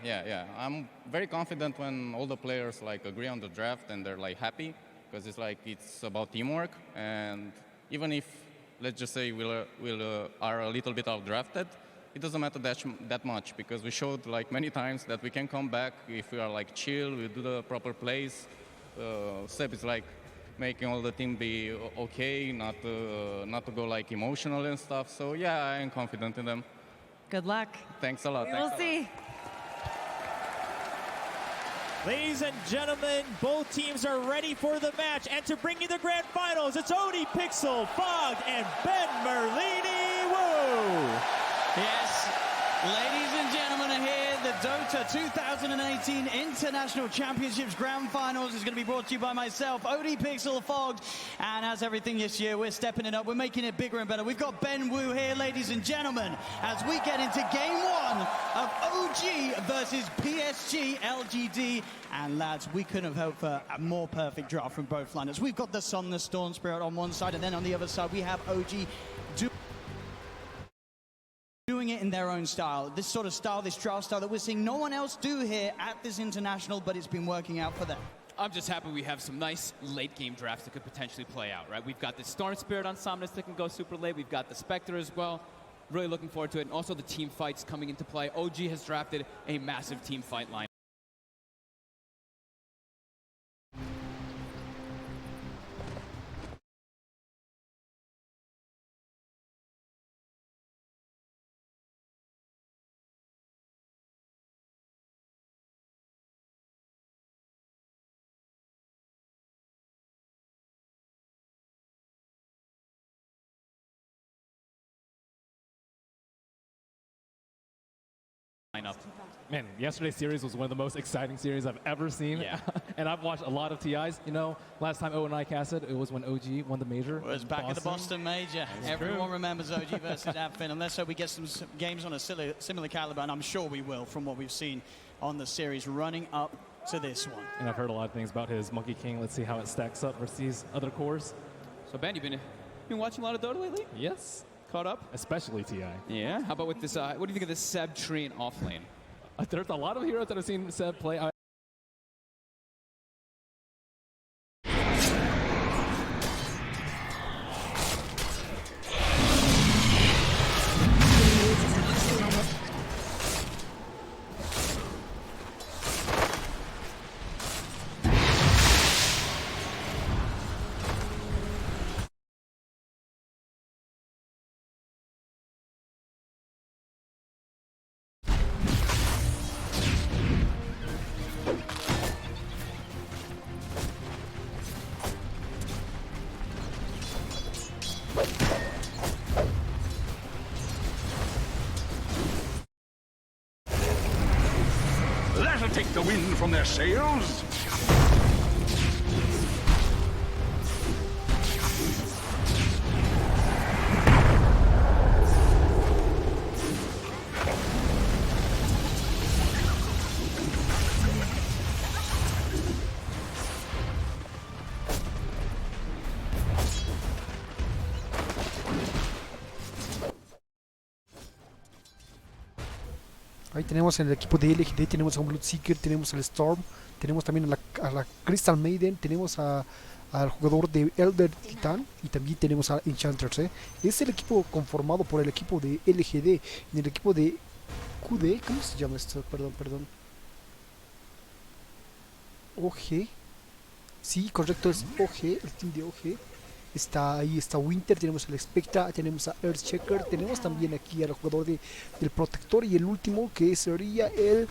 yeah. I'm very confident when all the players like agree on the draft and they're like happy, because it's about teamwork. And even if, let's just say, are a little bit outdrafted, it doesn't matter that much, because we showed like many times that we can come back if we are like chill, we do the proper plays. Seb is like making all the team be okay, not to go like emotional and stuff. So yeah, I am confident in them. Good luck. Thanks a lot. We'll see. Ladies and gentlemen, both teams are ready for the match. And to bring you the grand finals, it's Odie Pixel, Fogg, and Ben Merlini Woo. Yes, ladies and gentlemen are here. The Dota 2018 International Championships Grand Finals is going to be brought to you by myself, Odie Pixel, Fogg. And as everything this year, we're stepping it up. We're making it bigger and better. We've got Ben Wu here, ladies and gentlemen, as we get into game one of OG versus PSG LGD. And lads, we couldn't have hoped for a more perfect draft from both lineups. We've got the Sun, the Storm Spirit on one side, and then on the other side, we have OG doing it in their own style. This sort of style, this draft style that we're seeing no one else do here at this international, but it's been working out for them. I'm just happy we have some nice late-game drafts that could potentially play out, right? We've got the Storm Spirit on Somnus that can go super late. We've got the Spectre as well. Really looking forward to it. And also the team fights coming into play. OG has drafted a massive team fight line. Up. Man, yesterday's series was one of the most exciting series I've ever seen. Yeah. And I've watched a lot of TIs. You know, last time O and I casted, it was when OG won the major. It was back at the Boston Major. Everyone remembers OG versus Adfin. And let's hope we get some games on a similar caliber, and I'm sure we will from what we've seen on the series running up to this one. And I've heard a lot of things about his Monkey King. Let's see how it stacks up versus these other cores. So Ben, you've been watching a lot of Dota lately? Yes. Caught up? Especially TI. Yeah. How about with this, what do you think of this Seb tree in off lane? There's a lot of heroes that I've seen Seb play. That'll take the wind from their sails. Ahí tenemos en el equipo de LGD, tenemos a un Bloodseeker, tenemos al Storm, tenemos también a la Crystal Maiden, tenemos al jugador de Elder Titan y también tenemos a Enchanters. Es el equipo conformado por el equipo de LGD. En el equipo de QD, ¿cómo se llama esto? Perdón. OG. Sí, correcto, es OG, el team de OG. Ahí está Winter, tenemos al Spectra, tenemos a Earthshaker, tenemos también aquí al jugador del Protector y el último que sería el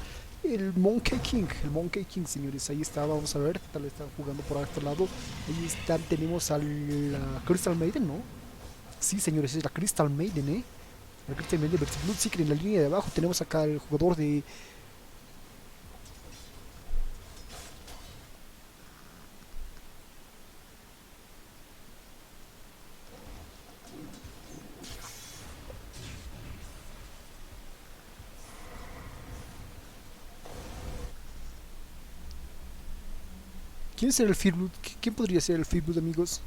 Monkey King. El Monkey King, señores, ahí está, vamos a ver qué tal están jugando por este lado. Ahí están, tenemos a la Crystal Maiden, ¿no? Sí, señores, es la Crystal Maiden, La Crystal Maiden versus Bloodseeker. En la línea de abajo tenemos acá el jugador de... ¿Quién será el Fearblood? ¿Quién podría ser el Fearblood, amigos?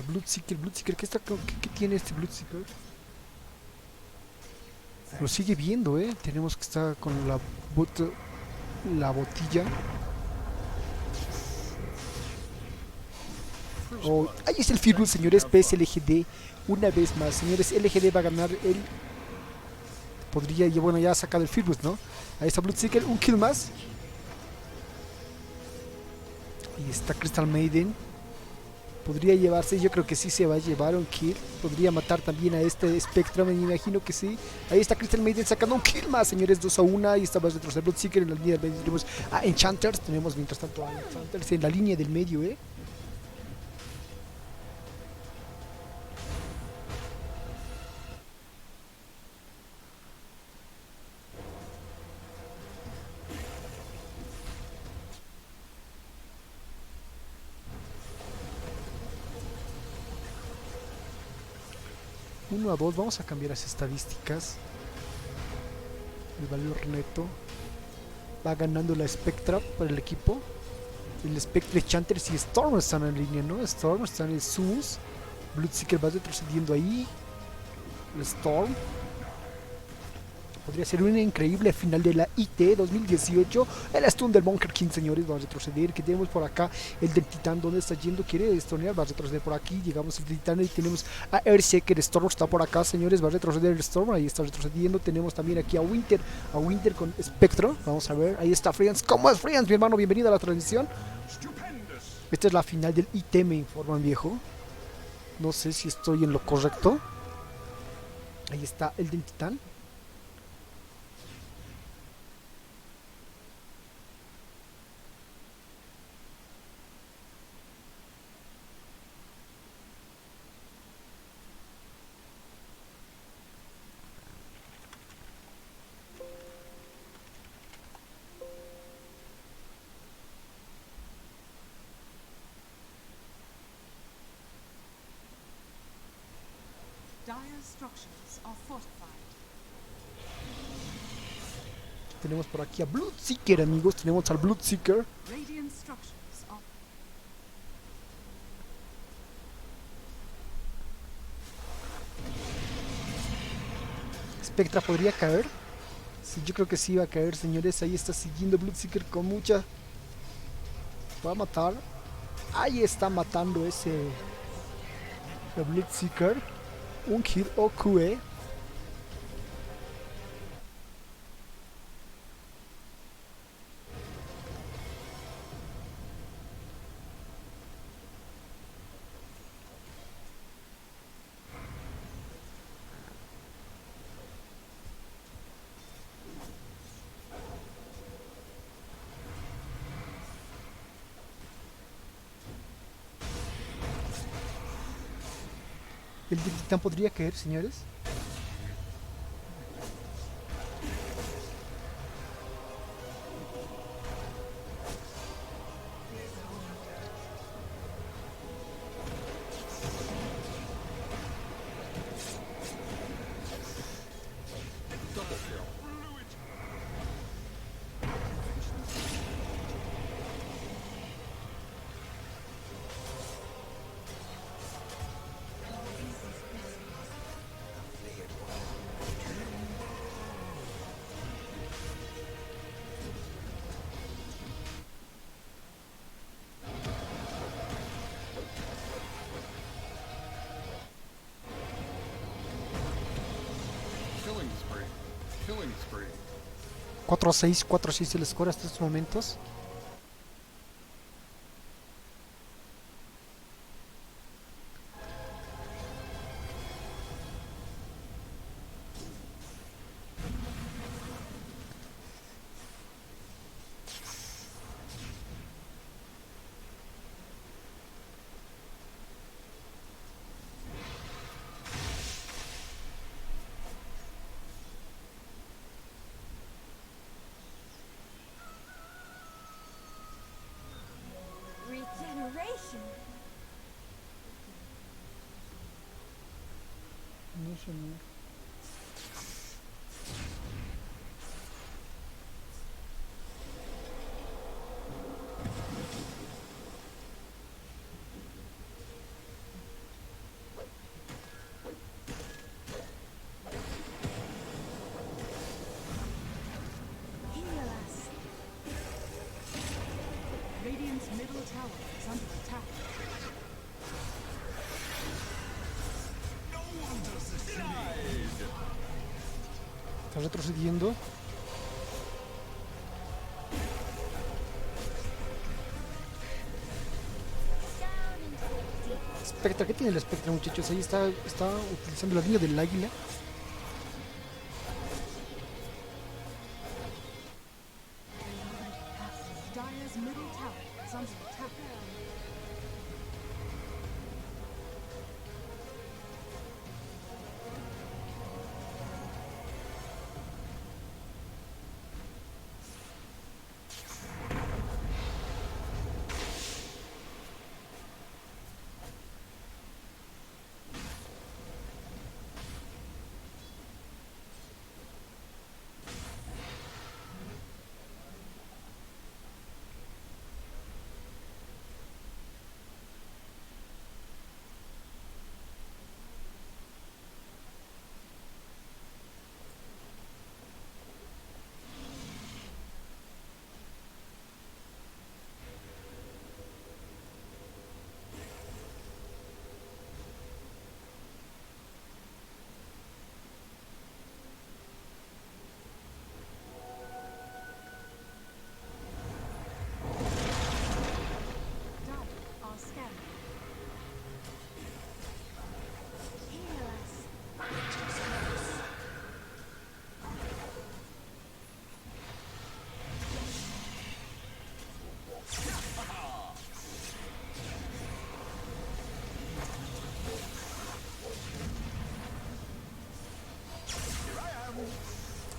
El Bloodseeker, ¿qué tiene este Bloodseeker? Lo sigue viendo, tenemos que estar con la botella. Oh, ahí es el Firbolg, señores, PSLGD. Una vez más, señores, LGD va a ganar el... Podría, y bueno, ya ha sacado el Firbolg, ¿no? Ahí está Bloodseeker, un kill más. Ahí está Crystal Maiden. Podría llevarse, yo creo que sí se va a llevar un kill. Podría matar también a este Spectra, me imagino que sí. Ahí está Crystal Maiden sacando un kill más, señores, 2-1. Ahí está más retroceder Bloodseeker en la línea del medio. Tenemos a Enchanters, tenemos mientras tanto a Enchanters en la línea del medio, 1-2, vamos a cambiar las estadísticas. El valor neto va ganando la Spectra para el equipo. El Spectre, Chanters y Storm están en línea, ¿no? Storm están en Sumus. Bloodseeker va retrocediendo ahí. El Storm podría ser una increíble final de la IT 2018. El stun del Bunker King, señores, va a retroceder. Que tenemos por acá el del Titán, ¿dónde está yendo? Quiere stunear, va a retroceder por aquí. Llegamos al Titán y tenemos a Earthshaker. Storm está por acá, señores, va a retroceder el Storm. Ahí está retrocediendo. Tenemos también aquí a Winter con Spectro. Vamos a ver, ahí está Friends. ¿Cómo es Friends, mi hermano? Bienvenido a la transmisión. Esta es la final del IT, me informan, viejo. No sé si estoy en lo correcto. Ahí está el del Titán. Tenemos por aquí a Bloodseeker, amigos. Tenemos al Bloodseeker. Spectra podría caer. Sí, yo creo que sí va a caer, señores. Ahí está siguiendo Bloodseeker con mucha... Va a matar. Ahí está matando ese... el Bloodseeker. Un kill OQE. El Titán podría caer, señores. Killing spree. Killing spree. 4-6, 4-6 el score hasta estos momentos. Regeneration. No, señor. Está retrocediendo. Spectra, ¿qué tiene el Spectra, muchachos? Ahí está utilizando la línea del águila. Dire's middle tower is under attack.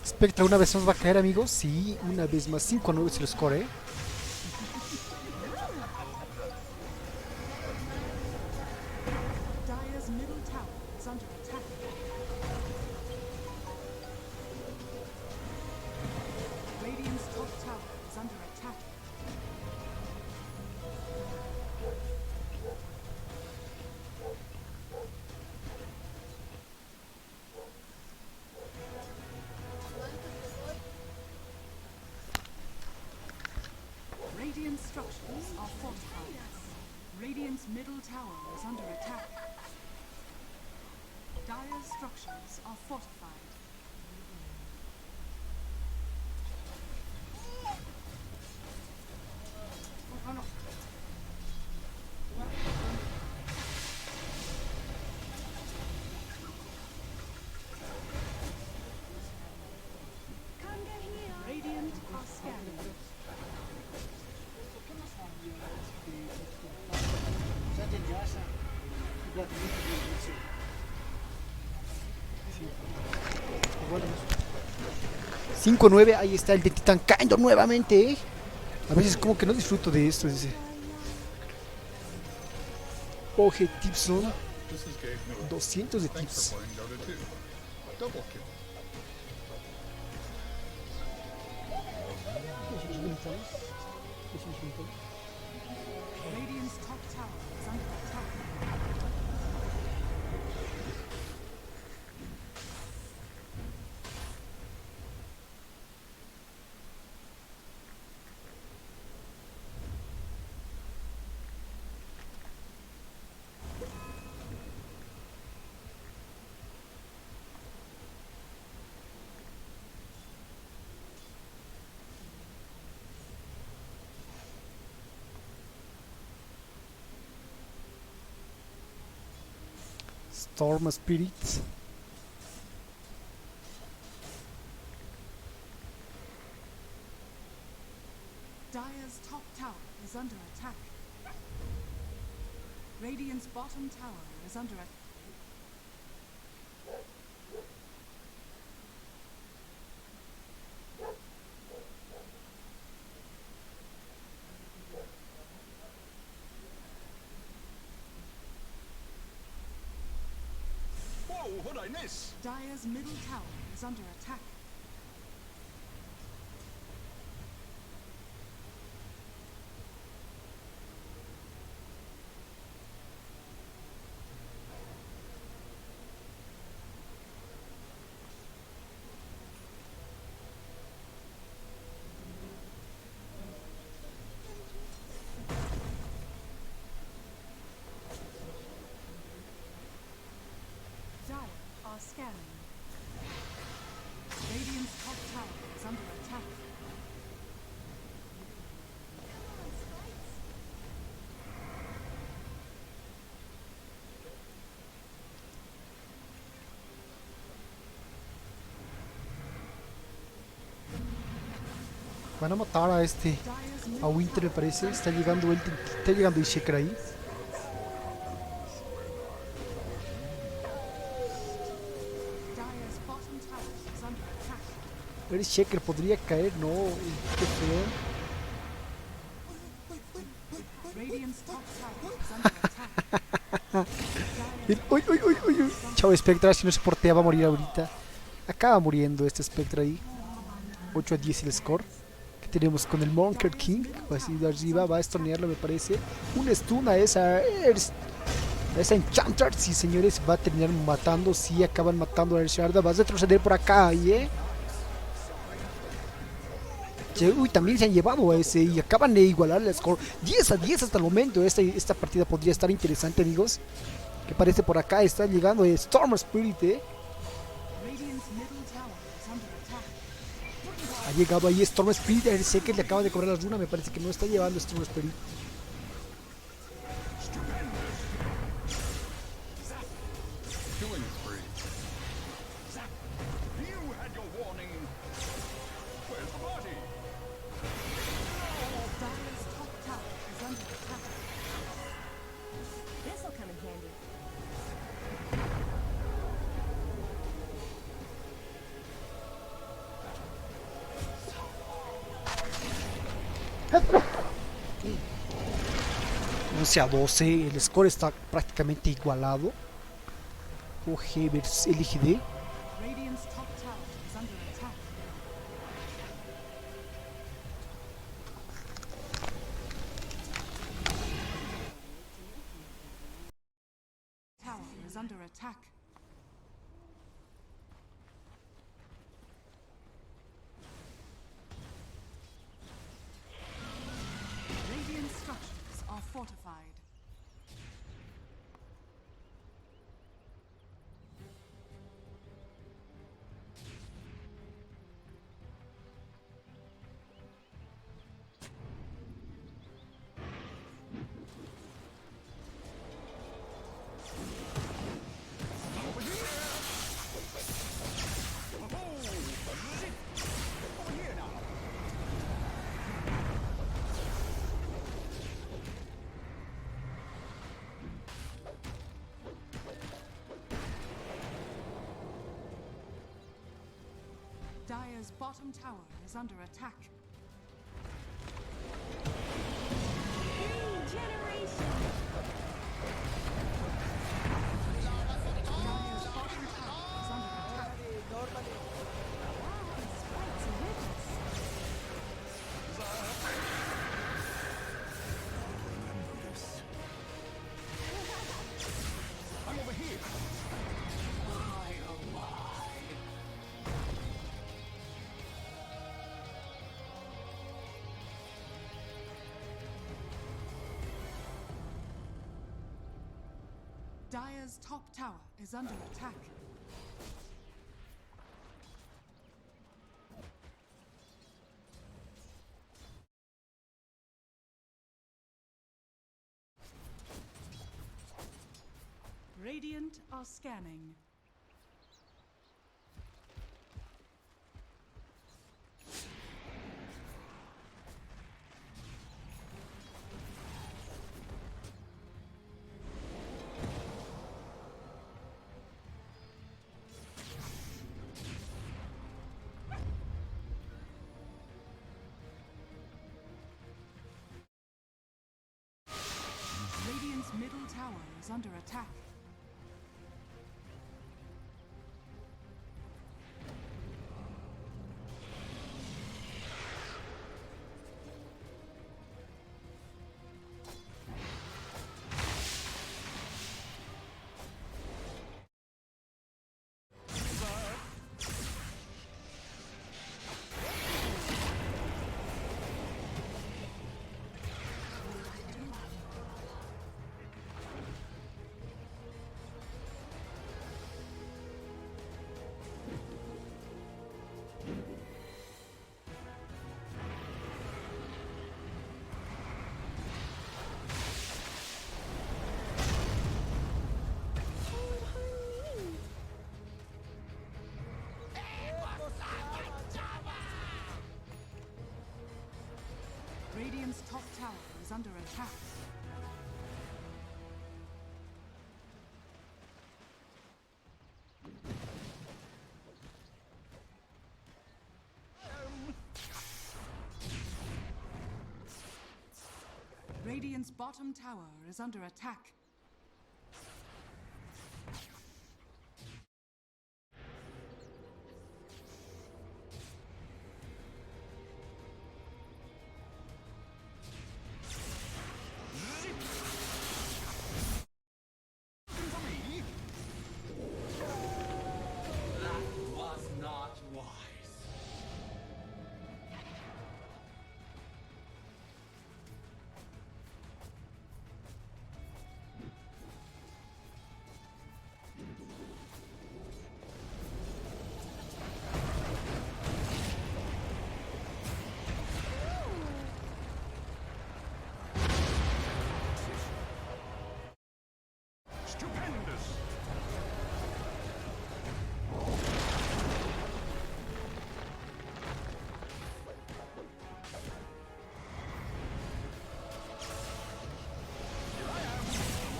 Spectra una vez más va a caer, amigos. Sí, una vez más. 5-9 es el score, ¿eh? Dire's middle tower is under attack. Radiant's top tower is under attack. Radiant structures are fortified. Radiant's middle tower is under attack. Dire's structures are fortified. Radiant are scanning. Bueno, 5-9, ahí está el de Titán cayendo nuevamente, ¿eh? A veces como que no disfruto de esto, dice. Oje, tips son This is Gabe Newell. 200 de Thanks tips. for playing Dota 2. Double kill. Radiant's top tower is under attack. Storm Spirit. Dire's top tower is under attack. Radiant's bottom tower is under attack. Whoa, what'd I miss? Dire's middle tower is under attack. Dire are scanning. Radiant's top tower is under attack. Van a matar a a Winter, me parece. Está llegando el Shaker ahí. Dire's bottom tower is under attack. El Shaker podría caer, no. Qué feo. Radiant's top tower is under attack. Uy, uy, uy, uy, uy. Chao, Spectra, si no se portea va a morir ahorita. Acaba muriendo este Spectra ahí. 8-10 el score. Que tenemos con el Monker King. Así de arriba, va a estornearlo, me parece. Un stun a esa Enchanter. Sí, señores, va a terminar matando. Sí, acaban matando a Ersharda. Va a retroceder por acá, ¿eh? Uy, también se han llevado a ese y acaban de igualar el score 10-10 hasta el momento. Esta partida podría estar interesante, amigos. Que parece por acá está llegando Storm Spirit, Radiant's middle tower is under attack. Ha llegado ahí Storm Spirit. Sé que le acaba de cobrar la runa. Me parece que no está llevando Storm Spirit. Killing spree. You had your warning. Where's the party? Dire's top tower is under attack. This'll come in handy. A 12, el score está prácticamente igualado. OG versus LGD. Radiant's top tower is under attack. Tower is under attack. Radiant structures are fortified. Dire's bottom tower is under attack. Regeneration. Dire's bottom tower is under attack. Spike's a witness. I'm over here. Dire's top tower is under attack. Radiant are scanning. Radiant's middle tower is under attack. tower is under attack. Radiant's bottom tower is under attack. Stupendous!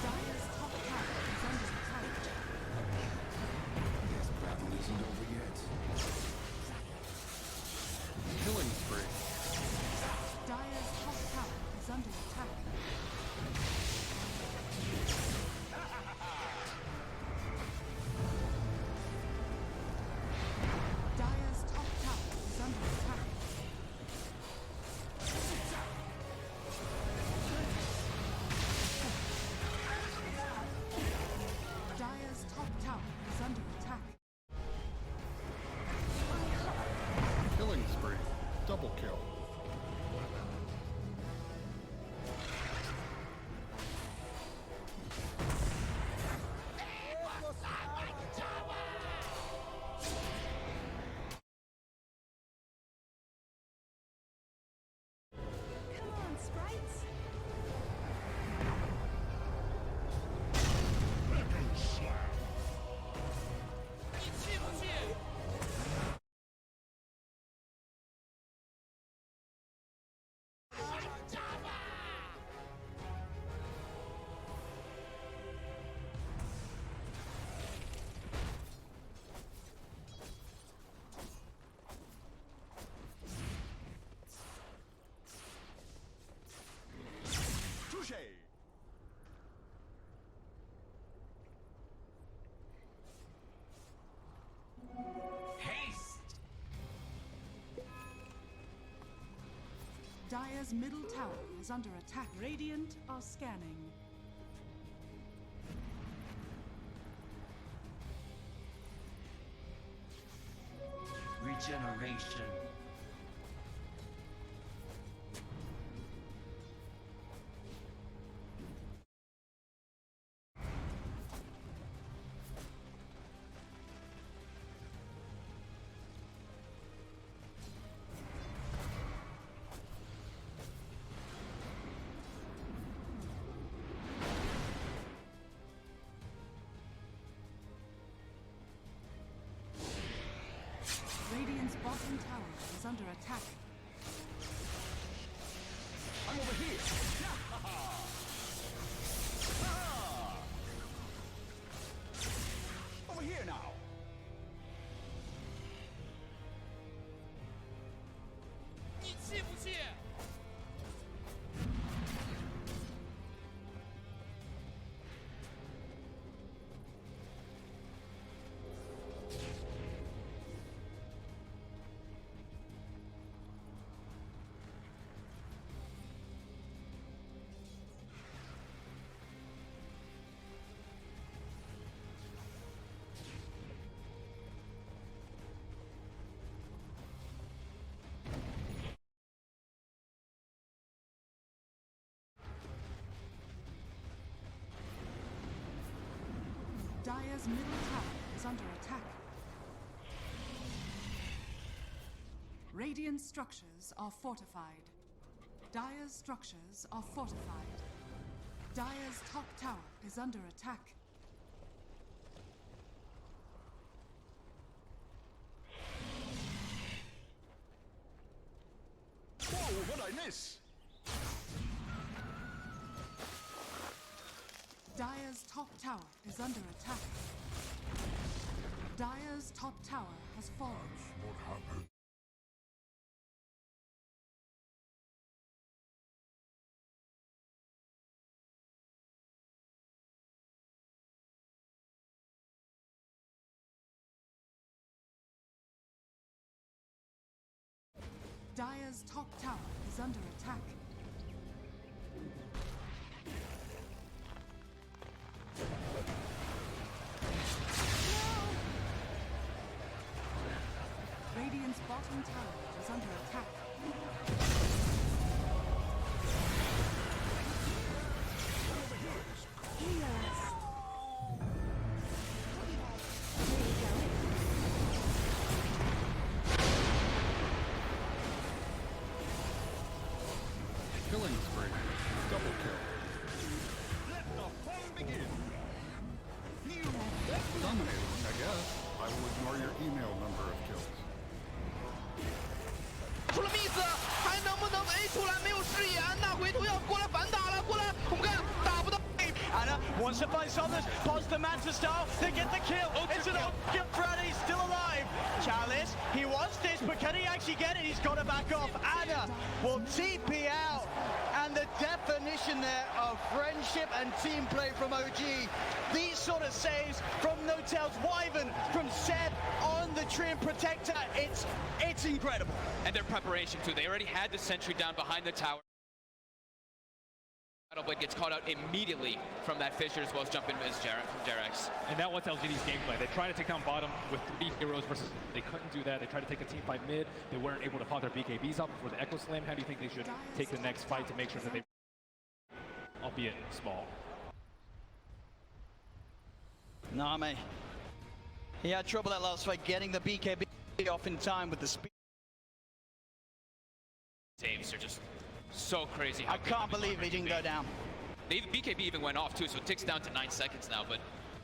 Dire's top tower is under attack. This battle isn't over yet. Killing spree. Dire's top tower is under attack. Dire's top tower is under attack. Dire's top tower is under attack. Killing spree. Double kill. Come on, sprites. Touche! Dire's middle tower is under attack. Radiant are scanning. Regeneration. Radiant's bottom tower is under attack. I'm over here! Ah! Over here now! Dire's middle tower is under attack. Radiant structures are fortified. Dire's structures are fortified. Dire's top tower is under attack. Whoa, what'd I miss? Dire's top tower is under attack. Dire's top tower has fallen. Dire's top tower is under attack. Radiant's bottom tower is under attack. Killing spree. Double kill. Let the fun begin. Dominating, I guess. I will ignore your email number of kills. 出了 miss， 还能不能 A 出来？没有视野，安娜回头要过来反打了，过来，我们看打不到。Anna wants to find Somnus, pause the Manta style, they get the kill. It's an kill threat, he's still alive. Chalice, he wants this, but can he actually get it? He's got to back off. Anna will TP out. And the definition there of friendship and team play from OG. These sort of saves from No-Tail's Wyvern, from Seb on the Trim Protector. It's incredible. And their preparation too. They already had the sentry down behind the tower. Battleblade gets caught out immediately from that Fissure as well as jump in as Jerax. And that was LGD's gameplay. They tried to take down bottom with 3 heroes versus they couldn't do that. They tried to take a team fight mid. They weren't able to pop their BKBs out before the Echo Slam. How do you think they should take the next fight to make sure that they, albeit small? Name. He had trouble that last fight getting the BKB off in time with the speed. Saves are just so crazy. I can't believe he didn't go down. The BKB even went off too, so it ticks down to 9 seconds now, but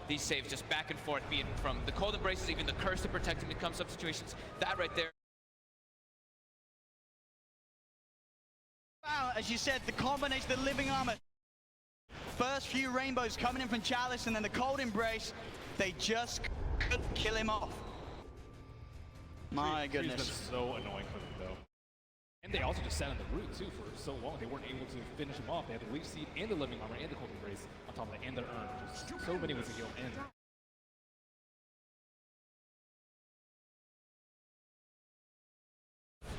these saves just back and forth, being from the cold embraces, even the curse to protect him in comes up situations. That right there. Wow, as you said, the combination of the living armor. First few rainbows coming in from Chalice and then the cold embrace, they just couldn't kill him off. My goodness. It's been so annoying for them though. And they also just sat on the root too for so long. They weren't able to finish him off. They had the Leech Seed and the Living Armor and the Cold Embrace on top of that and their urn. Just so many ways to heal in.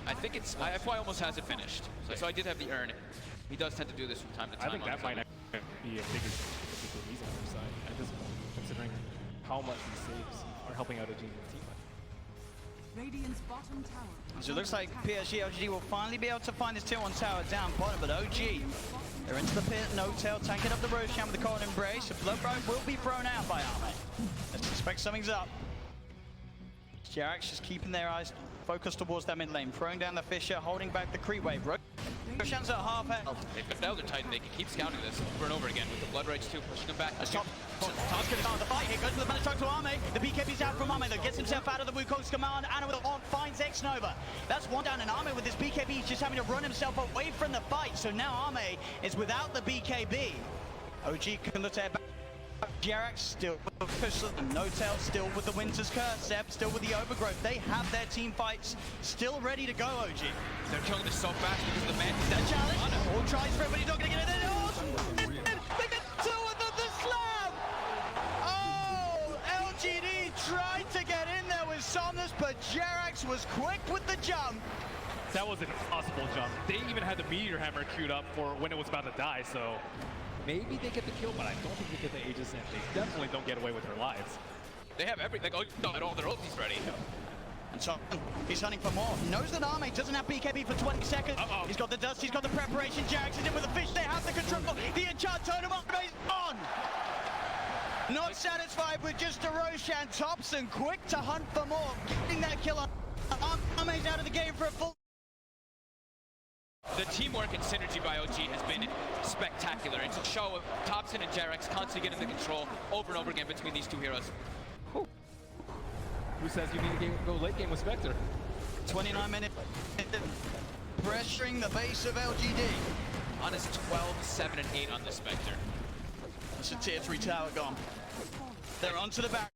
I think it's, FY almost has it finished. So I did have the urn. He does tend to do this from time to time. I think that might actually be a bigger reason on their side at this point, considering how much these saves are helping out a team fight. Radiant's bottom tower. So it looks like PSG LGD will finally be able to find this tier 1 tower down bottom, but OG, they're into the pit, No-Tail tanking up the Roshan with the Cold Embrace. The Blood Road will be thrown out by Arme. Let's expect something's up. Jerax just keeping their eyes focused towards that mid lane, throwing down the Fissure, holding back the creep wave. Roshan's at half health. They've got Elder Titan, they can keep scouting this over and over again with the Blood Rage too, pushing them back. Tom's going to start the fight. Here goes the Manish to Arme. The BKB's out from Arme that gets himself out of the Wukong's command. Anna with a on finds X-Nova. That's one down, and Arme with his BKB he's just having to run himself away from the fight. So now Arme is without the BKB. OG can look at back. Jerax still with the push, No-Tail still with the Winter's Curse, Seb still with the Overgrowth. They have their team fights still ready to go, OG. They're killing this so fast because the man That challenge, all tries for it, but he's not going to get it. Oh, they get two with the slam! Oh, LGD tried to get in there with Somnus, but Jerax was quick with the jump. That was an impossible jump. They even had the Meteor Hammer queued up for when it was about to die, so maybe they get the kill, but I don't think they get the Aegis, and they definitely don't get away with their lives. They have everything. Oh, got all their ultis ready. And so he's hunting for more. Knows that Arme doesn't have BKB for 20 seconds. He's got the dust, he's got the preparation. Jerax is in with the fish. They have the control. The enchant totem is on. Not satisfied with just a Roshan. Thompson quick to hunt for more. Getting that kill on. Arme's out of the game for a full. The teamwork and synergy by OG has been spectacular. And to show Thompson and Jerax constantly getting the control over and over again between these two heroes. Who says you need to go late game with Spectre? 29 minutes. Pressuring the base of LGD. On his 12, 7, and 8 on the Spectre. It's a tier 3 tower gone. They're onto the back.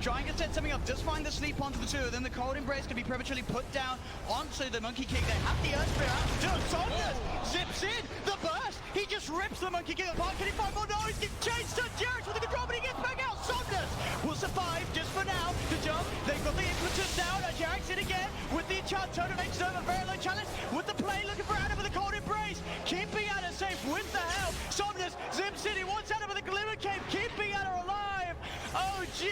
Trying to set something up, just find the sleep onto the two, then the cold embrace can be prematurely put down onto the Monkey King. They have the Earth Spear out. Saunders zips in, the burst, he just rips the Monkey King apart. Can he find more? No, he's getting chased. Jarrett's with the control, but he gets back out. Saunders will survive just for now. The jump, they've got the impetus down. Jarrett's in again with the enchant. Totem makes over, very low challenge with the play, looking for Anna with the cold embrace. Keeping Anna safe with the help. Saunders zips in, he wants Anna with the glimmer cape, keeping Anna alive. OG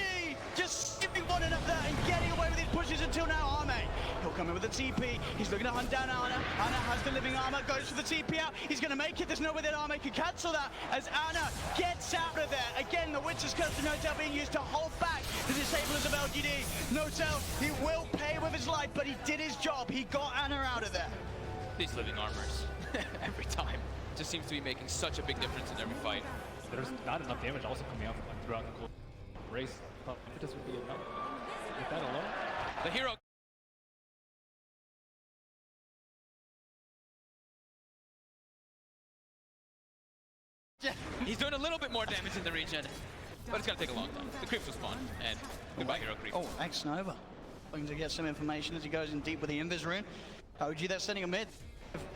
just skipping one enough there and getting away with his pushes until now. Arme, he'll come in with the TP. He's looking to hunt down Anna. Anna has the living armor, goes for the TP out. He's going to make it. There's no way that Arme can cancel that as Anna gets out of there. Again, the Witch's Curse of Notel being used to hold back the disablers of LGD. Notel, he will pay with his life, but he did his job. He got Anna out of there. These living armors, every time, just seems to be making such a big difference in every fight. There's not enough damage also coming out from like throughout the whole race. Impetus would be enough. With that alone, the hero. He's doing a little bit more damage in the regen, but it's gonna take a long time. The creeps will spawn, and goodbye, hero creep. Oh, X-Nova looking to get some information as he goes in deep with the Invis rune. OG, they're sending a mid.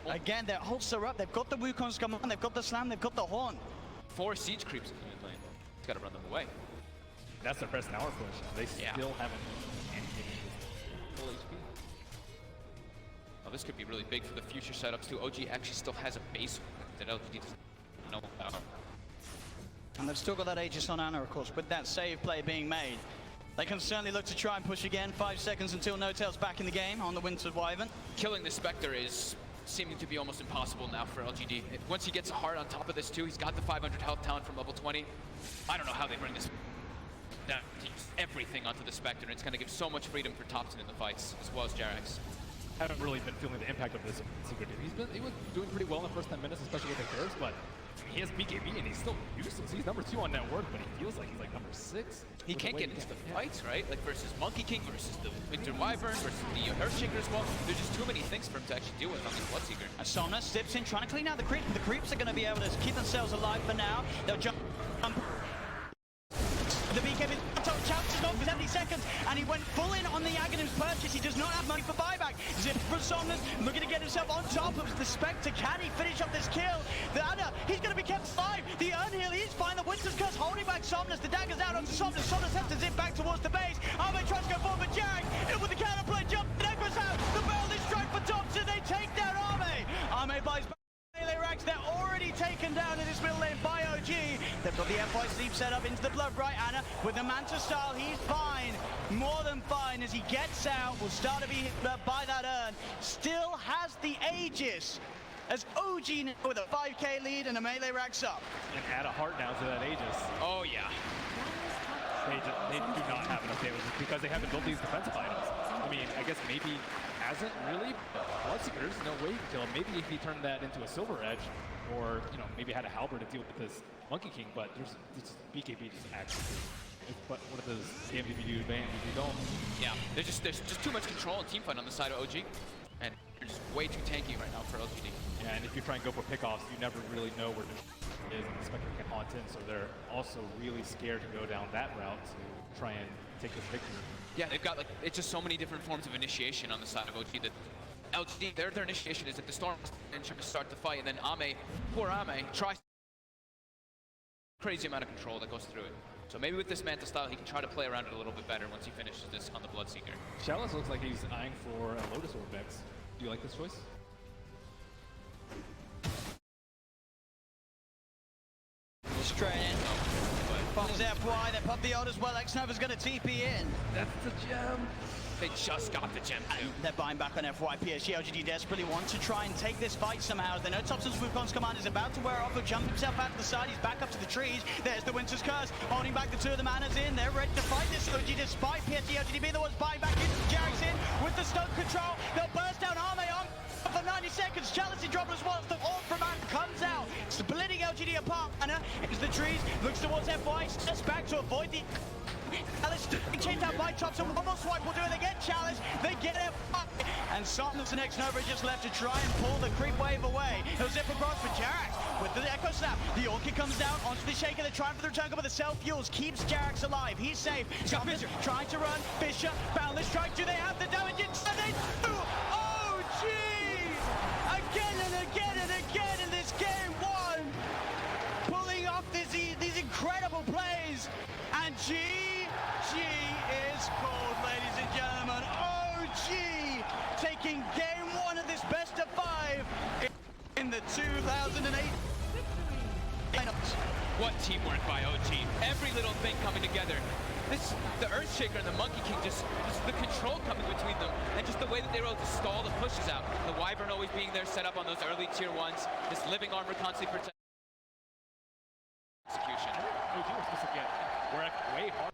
Again, their ults are up. They've got the Wukongs coming on. They've got the slam. They've got the horn. 4 siege creeps in the mid lane. He's gotta run them away. that's their first hour push. They still haven't anything with full HP. Oh, this could be really big for the future setups too. OG actually still has a base that LGD doesn't know about. And they've still got that Aegis on Anna, of course, with that save play being made. They can certainly look to try and push again. 5 seconds until Notel's back in the game on the Winter Wyvern. Killing the Spectre is seeming to be almost impossible now for LGD. Once he gets a heart on top of this too, he's got the 500 health talent from level 20. I don't know how they bring this down to use everything onto the Spectre, and it's going to give so much freedom for Thompson in the fights, as well as Jarax. Haven't really been feeling the impact of this secret. He was doing pretty well in the first 10 minutes, especially with the curves, but he has BKB and he's still useless. He's number 2 on net worth, but he feels like he's like number 6. He can't get into the fights, right? Like versus Monkey King, versus the Winter Wyvern, versus the Earthshaker as well. There's just too many things for him to actually deal with on this Bloodseeker. Asana steps in, trying to clean out the creeps, but the creeps are going to be able to keep themselves alive for now. They'll jump. The BKB chances not for 70 seconds, and he went full in on the Aghanim's purchase. He does not have money for buyback. Zip from Somnus, looking to get himself on top of the Spectre. Can he finish up this kill? The Anna, he's going to be kept alive. The Urnhill, he's fine. The Winter's Curse holding back Somnus. The dagger's out onto Somnus. Somnus has to zip back towards the base. Arme tries to go forward, but Jarek, in with the counterplay, jump, Echo's out. The barrel is strike for Thompson. They take down Arme. Arme buys back. Melee racks, they're already taken down in this middle lane by OG. They've got the FY sleep set up into the blood right. Anna with the Manta style, he's fine. More than fine as he gets out. Will start to be hit by that urn. Still has the Aegis as OG with a 5k lead and a melee racks up. And add a heart now to that Aegis. Oh yeah. They do not have enough damage because they haven't built these defensive items. I mean, I guess maybe hasn't really, but Bloodseeker, there's no way you can kill him. Maybe if he turned that into a Silver Edge, or maybe had a Halberd to deal with this Monkey King, but there's BKB just actually. But what are those game if you do ban, if you don't? Yeah, there's just too much control and teamfight on the side of OG, and they're just way too tanky right now for LGD. Yeah, and if you try and go for pickoffs, you never really know where the is, and the Spectre can haunt in, so they're also really scared to go down that route to try and take this victory. Yeah, they've got it's just so many different forms of initiation on the side of OG that LGD, their initiation is at the Storm and trying to start the fight, and then poor Ame, tries crazy amount of control that goes through it. So maybe with this Manta style, he can try to play around it a little bit better once he finishes this on the Bloodseeker. Chalice looks like he's eyeing for a Lotus Orb Vex. Do you like this choice? Straight in. Bombs FY, they pop the ult as well. X-Nova's going to TP in. That's the gem. They just got the gem too. They're buying back on FY. PSG LGD desperately want to try and take this fight somehow. They know Thompson's Wukon's command is about to wear off. He'll jump himself out to the side. He's back up to the trees. There's the Winter's Curse, holding back the 2 of the Manas in. They're ready to fight this OG despite PSG LGD being the ones buying back in. Jarek's in with the stun control. They'll burst down Arme on for 90 seconds. Chalice drop as well. The ult from Anna comes out, splitting LGD apart. Anna into the trees, looks towards FY, steps back to avoid the Challenge changed out by Chops, and one more swipe will do it. They get challenged, they get it. And Somnus and X-Nova just left to try and pull the creep wave away. He'll zip across for Jarax with the Echo Snap. The Orchid comes down onto the Shaker. They're trying for the return, but the self-fuels keeps Jarax alive. He's safe. Somnus trying to run. Fisher, Boundless Strike. Do they have the damage? And they do! Oh, gee! Again and again and again in this game one. Pulling off these incredible plays. And G is called, ladies and gentlemen. OG taking game one of this best of 5 in the 2008 finals. What teamwork by OG. Every little thing coming together. The Earthshaker and the Monkey King, just the control coming between them, and just the way that they were able to stall the pushes out. The Wyvern always being there, set up on those early tier 1s. This living armor constantly protect execution. OG was supposed to get work way hard.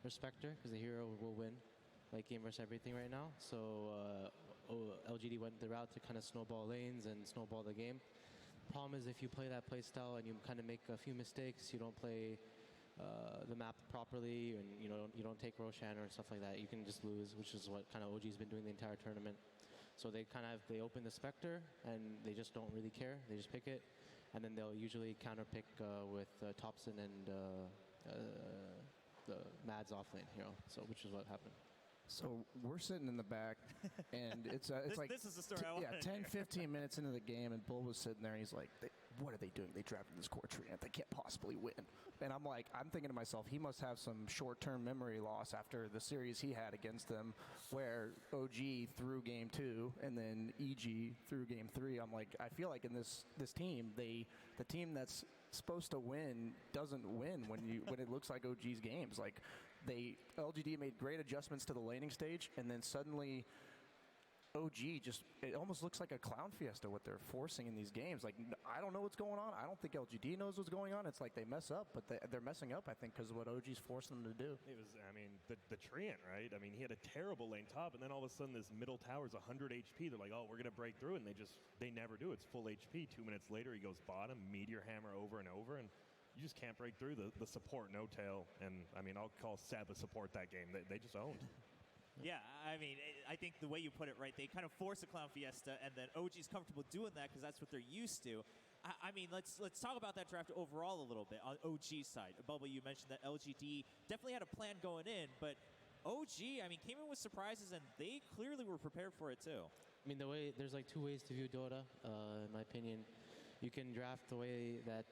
Respecter, because the hero will win late game versus everything right now. So LGD went the route to kind of snowball lanes and snowball the game. Problem is if you play that play style and you kind of make a few mistakes, you don't play the map properly, and you don't take Roshan or stuff like that, you can just lose, which is what kind of OG's been doing the entire tournament. So they open the Spectre and they just don't really care. They just pick it, and then they'll usually counter pick with Thompson and the Mads offlane hero, so which is what happened. So we're sitting in the back, and it's like this is the story I wanted. 10, 15 minutes into the game, and Bull was sitting there, and he's like, what are they doing? They drafted this core Treant. They can't possibly win. And I'm thinking to myself, he must have some short-term memory loss after the series he had against them, where OG threw game 2 and then EG threw game 3. I'm like, I feel like in this team, the team that's supposed to win doesn't win when it looks like OG's games. Like, LGD made great adjustments to the laning stage, and then suddenly OG it almost looks like a clown fiesta what they're forcing in these games. Like, I don't know what's going on. I don't think LGD knows what's going on. It's like they mess up, but they're messing up, I think, because of what OG's forcing them to do. It was, I mean, the Treant, right? I mean, he had a terrible lane top, and then all of a sudden this middle tower's 100 HP. They're like, oh, we're going to break through, and they never do. It's full HP. 2 minutes later, he goes bottom, meteor hammer over and over, and you just can't break through the support, no tail. And, I mean, I'll call Seb a support that game. They just owned. Yeah, I mean, I think the way you put it, right, they kind of force a clown fiesta, and then OG's comfortable doing that because that's what they're used to. I mean, let's talk about that draft overall a little bit on OG's side. Bubba, you mentioned that LGD definitely had a plan going in, but OG, I mean, came in with surprises, and they clearly were prepared for it too. I mean, there's like 2 ways to view Dota, in my opinion. You can draft the way that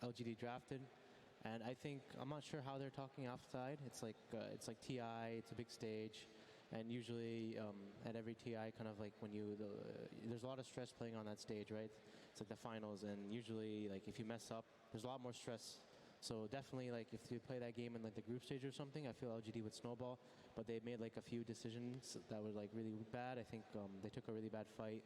LGD drafted. And I think, I'm not sure how they're talking outside. It's like TI, it's a big stage. And usually at every TI, kind of like when there's a lot of stress playing on that stage, right? It's like the finals, and usually like if you mess up, there's a lot more stress. So definitely, like if you play that game in like the group stage or something, I feel LGD would snowball. But they made like a few decisions that were like really bad. I think they took a really bad fight.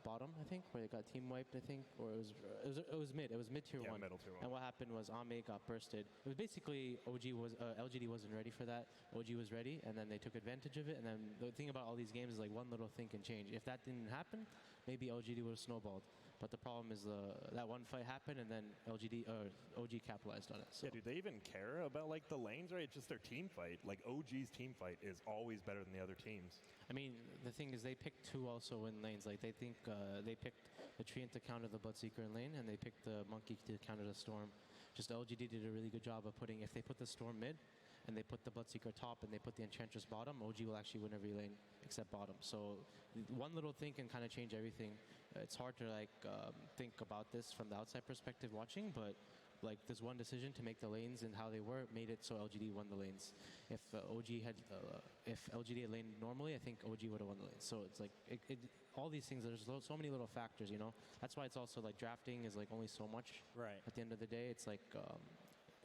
Bottom, I think, where they got team wiped, I think, or it was mid. It was mid tier 1. Middle tier 1. And what happened was Ame got bursted. It was basically LGD wasn't ready for that. OG was ready, and then they took advantage of it. And then the thing about all these games is like one little thing can change. If that didn't happen, maybe LGD would have snowballed. But the problem is that one fight happened, and then OG capitalized on it. So. Yeah, do they even care about like the lanes, right? It's just their team fight. Like OG's team fight is always better than the other teams. I mean, the thing is they picked 2 also in lanes. Like they think they picked the Treant to counter the Bloodseeker in lane, and they picked the Monkey to counter the Storm. Just LGD did a really good job of if they put the Storm mid, and they put the Bloodseeker top, and they put the Enchantress bottom, OG will actually win every lane except bottom. So one little thing can kind of change everything. It's hard to like think about this from the outside perspective watching, but like this one decision to make the lanes and how they were made it so LGD won the lanes. If LGD had laned normally, I think OG would have won the lanes. So it's like all these things. There's so many little factors, you know. That's why it's also like drafting is like only so much. Right. At the end of the day, it's like,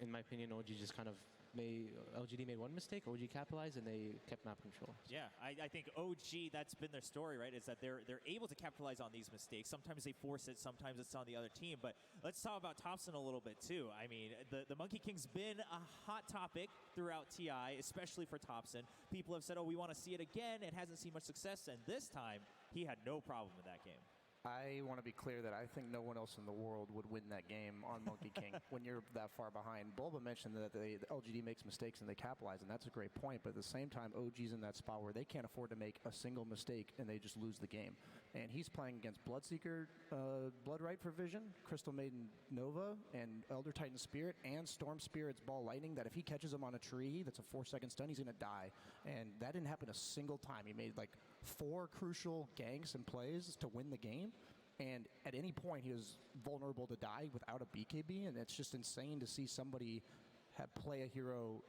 in my opinion, OG just kind of LGD made one mistake, OG capitalized, and they kept map control. Yeah, I think OG, that's been their story, right, is that they're able to capitalize on these mistakes. Sometimes they force it, sometimes it's on the other team. But let's talk about Thompson a little bit, too. I mean, the Monkey King's been a hot topic throughout TI, especially for Thompson. People have said, oh, we want to see it again. It hasn't seen much success, and this time, he had no problem in that game. I want to be clear that I think no one else in the world would win that game on Monkey King when you're that far behind. Bulba mentioned that the LGD makes mistakes and they capitalize, and that's a great point. But at the same time, OG's in that spot where they can't afford to make a single mistake and they just lose the game. And he's playing against Bloodseeker, Bloodright for Vision, Crystal Maiden Nova, and Elder Titan Spirit, and Storm Spirit's Ball Lightning, that if he catches him on a tree that's a 4-second stun, he's going to die. And that didn't happen a single time. He made like 4 crucial ganks and plays to win the game. And at any point, he was vulnerable to die without a BKB, and it's just insane to see somebody play a hero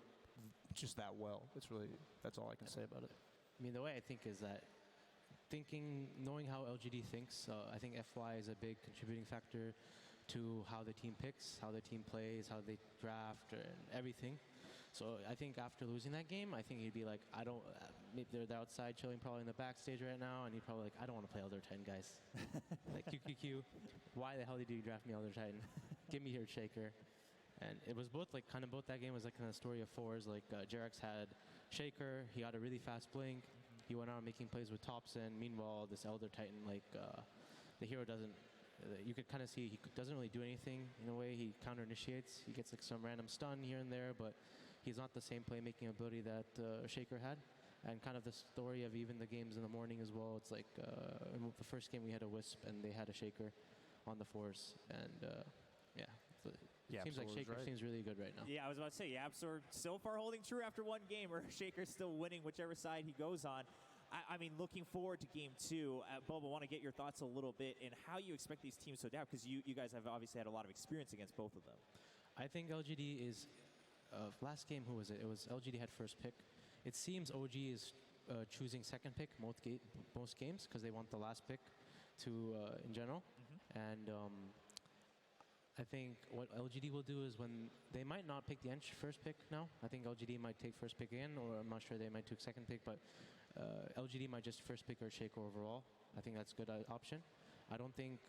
just that well. That's all I can say about it. I mean, the way I think is that knowing how LGD thinks, I think FY is a big contributing factor to how the team picks, how the team plays, how they draft, and everything. So I think after losing that game, I think he'd be like, they're outside chilling probably in the backstage right now, and he'd probably like, I don't want to play Elder Titan, guys. Like, QQQ, why the hell did you draft me Elder Titan? Give me here, Shaker. And it was both that game was like kind of story of 4s. Like Jerax had Shaker, he had a really fast blink, he went out making plays with Thompson. Meanwhile, this Elder Titan, like the hero doesn't. You could kind of see he doesn't really do anything in a way. He counter initiates. He gets like some random stun here and there, but he's not the same playmaking ability that Shaker had. And kind of the story of even the games in the morning as well. It's like in the first game we had a Wisp and they had a Shaker on the 4s, and it seems like Shaker seems really good right now. Yeah, I was about to say, Yapsor so far holding true after one game, or Shaker's still winning whichever side he goes on. I mean, looking forward to game 2, Bob, I want to get your thoughts a little bit in how you expect these teams to adapt, because you guys have obviously had a lot of experience against both of them. I think LGD is, last game, who was it? It was LGD had first pick. It seems OG is choosing second pick most games because they want the last pick in general. And I think what LGD will do is when they might not pick the Ench first pick now. I think LGD might take first pick again, or I'm not sure they might take second pick, but LGD might just first pick or Shaco overall. I think that's a good option. I don't think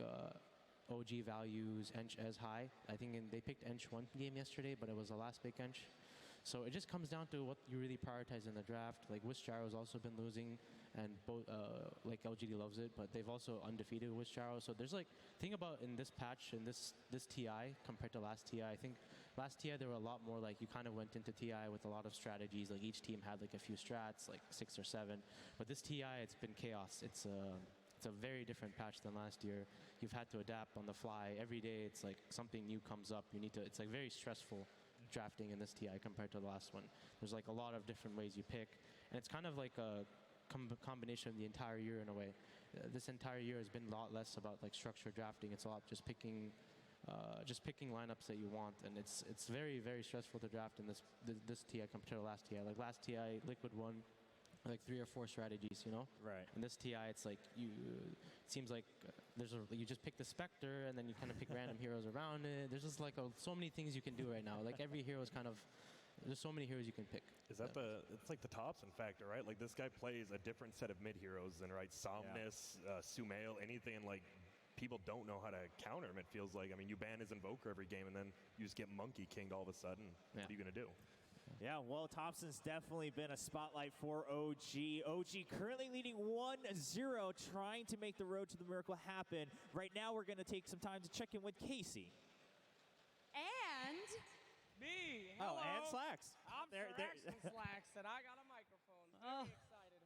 OG values Ench as high. I think they picked Ench one game yesterday, but it was the last pick Ench. So it just comes down to what you really prioritize in the draft. Like Wish Gyro's also been losing, and both like LGD loves it, but they've also undefeated Wish Gyro. So there's like, think about in this patch, in this TI compared to last TI. I think last TI there were a lot more like you kind of went into TI with a lot of strategies. Like each team had like a few strats, like 6 or 7. But this TI, it's been chaos. It's a very different patch than last year. You've had to adapt on the fly. Every day it's like something new comes up. It's like very stressful drafting in this TI compared to the last one. There's like a lot of different ways you pick, and it's kind of like a combination of the entire year in a way. This entire year has been a lot less about like structured drafting. It's a lot just picking lineups that you want, and it's very, very stressful to draft in this TI compared to last TI. Like last TI, Liquid won like 3 or 4 strategies, you know? Right. In this TI, it's like it seems like you just pick the Spectre and then you kind of pick random heroes around it. There's just like so many things you can do right now. Like every hero is kind of, there's so many heroes you can pick. Is that it's like the Thompson factor, right? Like this guy plays a different set of mid heroes than, right? Somnus, Sumail, anything, like people don't know how to counter him, it feels like. I mean, you ban his Invoker every game and then you just get Monkey King all of a sudden. Yeah. What are you going to do? Yeah, well, Thompson's definitely been a spotlight for OG. OG currently leading 1-0, trying to make the road to the miracle happen. Right now, we're going to take some time to check in with Casey. And me. Oh, Hello. and Slacks. I'm Sir Axel Slacks, and I got a microphone. Very excited.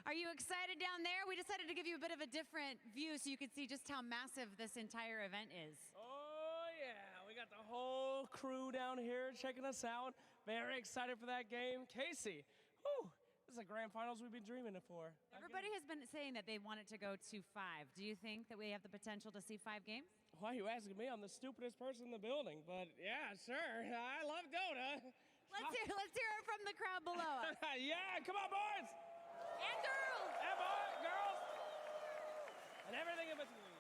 are you excited down there? We decided to give you a bit of a different view so you could see just how massive this entire event is. Oh, yeah. We got the whole crew down here checking us out. Very excited for that game. Casey, whew, this is the grand finals we've been dreaming of for. Everybody has been saying that they want it to go to 5. Do you think that we have the potential to see 5 games? Why are you asking me? I'm the stupidest person in the building. But yeah, sure. I love Dota. Let's hear it from the crowd below us. Yeah, come on, boys. And girls. And girls. And everything in between.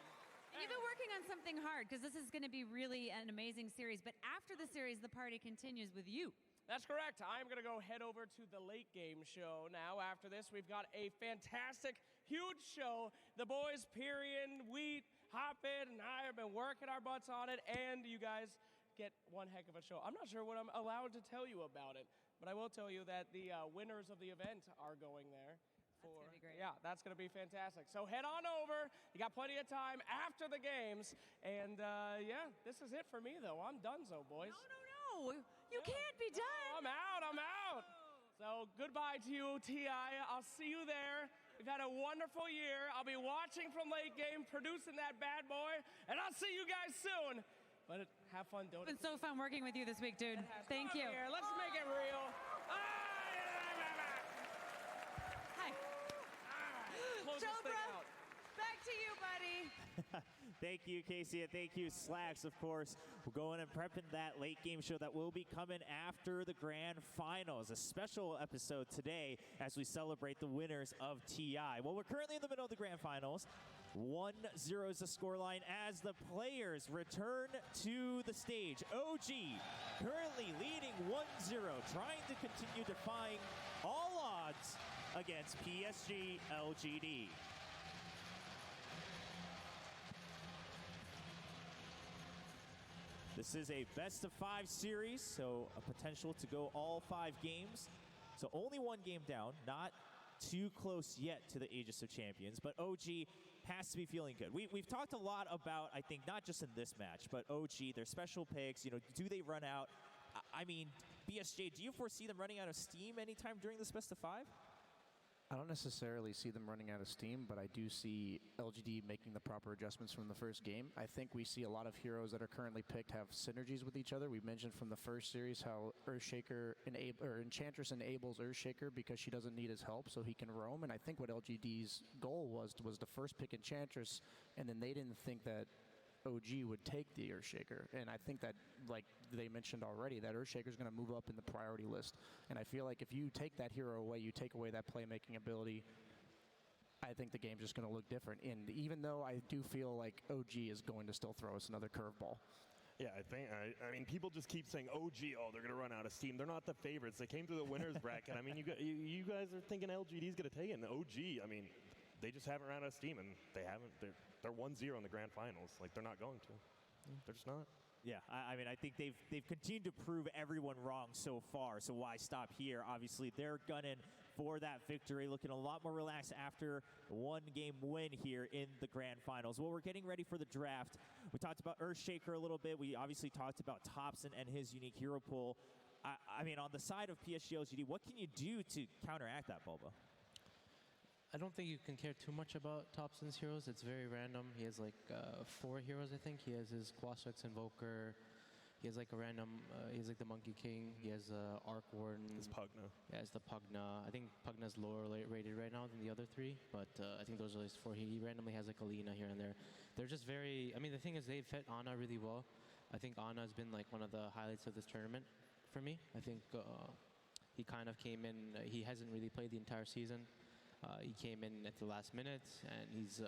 And you've been working on something hard, because this is going to be really an amazing series. But after the series, the party continues with you. That's correct. I'm going to go head over to the late game show now. After this, we've got a fantastic, huge show. The boys, Pyrian, Wheat, Hoppin, and I have been working our butts on it, and you guys get one heck of a show. I'm not sure what I'm allowed to tell you about it, but I will tell you that the winners of the event are going there. That's going to be great. Yeah, that's going to be fantastic. So head on over. You got plenty of time after the games. And yeah, this is it for me, though. I'm donezo, boys. No. You can't be done. I'm out. So goodbye to you, TI. I'll see you there. We've had a wonderful year. I'll be watching from late game, producing that bad boy, and I'll see you guys soon. But have fun, Dota. It's been so fun working with you this week, dude. Thank you. Here. Let's make it real. Hi. Close this thing Jobra, out. back to you, buddy. Thank you, Casey, and thank you, Slacks, of course. We're going and prepping that late game show that will be coming after the grand finals. A special episode today as we celebrate the winners of TI. Well, we're currently in the middle of the grand finals. 1-0 is the scoreline as the players return to the stage. OG currently leading 1-0, trying to continue defying all odds against PSG LGD. This is a best-of-5 series, so a potential to go all 5 games. So only 1 game down, not too close yet to the Aegis of Champions, but OG has to be feeling good. We've talked a lot about, I think, not just in this match, but OG, their special picks, you know, do they run out? I mean, BSJ, do you foresee them running out of steam anytime during this best-of-5? I don't necessarily see them running out of steam, but I do see LGD making the proper adjustments from the first game. I think we see a lot of heroes that are currently picked have synergies with each other. We mentioned from the first series how Enchantress enables Earthshaker because she doesn't need his help, so he can roam. And I think what LGD's goal was to first pick Enchantress, and then they didn't think that OG would take the Earthshaker. And I think that, like they mentioned already, that Earthshaker is going to move up in the priority list. And I feel like if you take that hero away, you take away that playmaking ability, I think the game's just going to look different. And even though I do feel like OG is going to still throw us another curveball. Yeah, I mean, people just keep saying OG, oh, they're going to run out of steam. They're not the favorites. They came through the winner's bracket. I mean, you guys are thinking LGD's going to take it. And OG, I mean, they just haven't run out of steam, and they haven't. They're 1-0 in the grand finals. Like, they're not going to. They're just not. Yeah, I mean, I think they've continued to prove everyone wrong so far, so why stop here? Obviously, they're gunning for that victory, looking a lot more relaxed after a one-game win here in the grand finals. Well, we're getting ready for the draft. We talked about Earthshaker a little bit. We obviously talked about Thompson and his unique hero pool. I mean, on the side of PSG LGD, what can you do to counteract that, Bulba? I don't think you can care too much about Thompson's heroes. It's very random. He has like 4 heroes, I think. He has his Quashex Invoker. He has like a random, he has like the Monkey King. He has Arc Warden. His Pugna. Yeah, it's the Pugna. I think Pugna's lower rated right now than the other 3, but I think those are his 4. He randomly has like Alina here and there. They're just very, I mean, the thing is they fit Ana really well. I think Ana has been like one of the highlights of this tournament for me. I think he kind of came in, he hasn't really played the entire season. He came in at the last minute, and he's,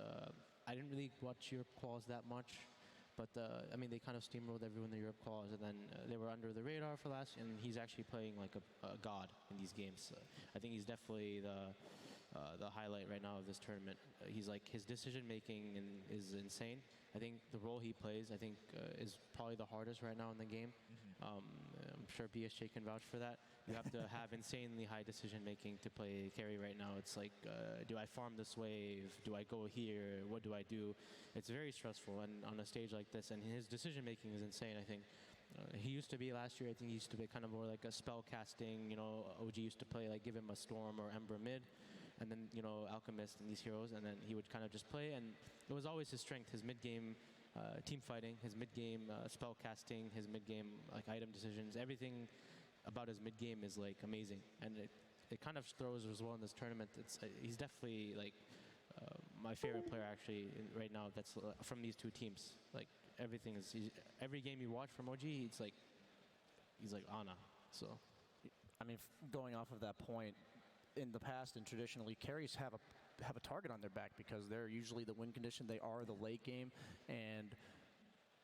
I didn't really watch Europe quals that much, but I mean, they kind of steamrolled everyone in the Europe quals, and then they were under the radar for last, and he's actually playing like a god in these games. I think he's definitely the highlight right now of this tournament. He's like, his decision making is insane. I think the role he plays, I think, is probably the hardest right now in the game. I'm sure BSJ can vouch for that. You have to have insanely high decision making to play carry right now. It's like, do I farm this wave? Do I go here? What do I do? It's very stressful, and on a stage like this, and his decision making is insane, I think. He used to be last year, I think he used to be kind of more like a spell casting, you know, OG used to play, like give him a Storm or Ember mid, and then, you know, Alchemist and these heroes, and then he would kind of just play, and it was always his strength, his mid-game team fighting, his mid-game spell casting, his mid-game like item decisions, everything about his mid-game is like amazing, and it kind of throws as well in this tournament. It's he's definitely like my favorite player actually right now. That's from these 2 teams. Like everything is every game you watch from OG, he's like Ana. So, I mean, going off of that point, in the past and traditionally, carries have a target on their back because they're usually the win condition. They are the late game, and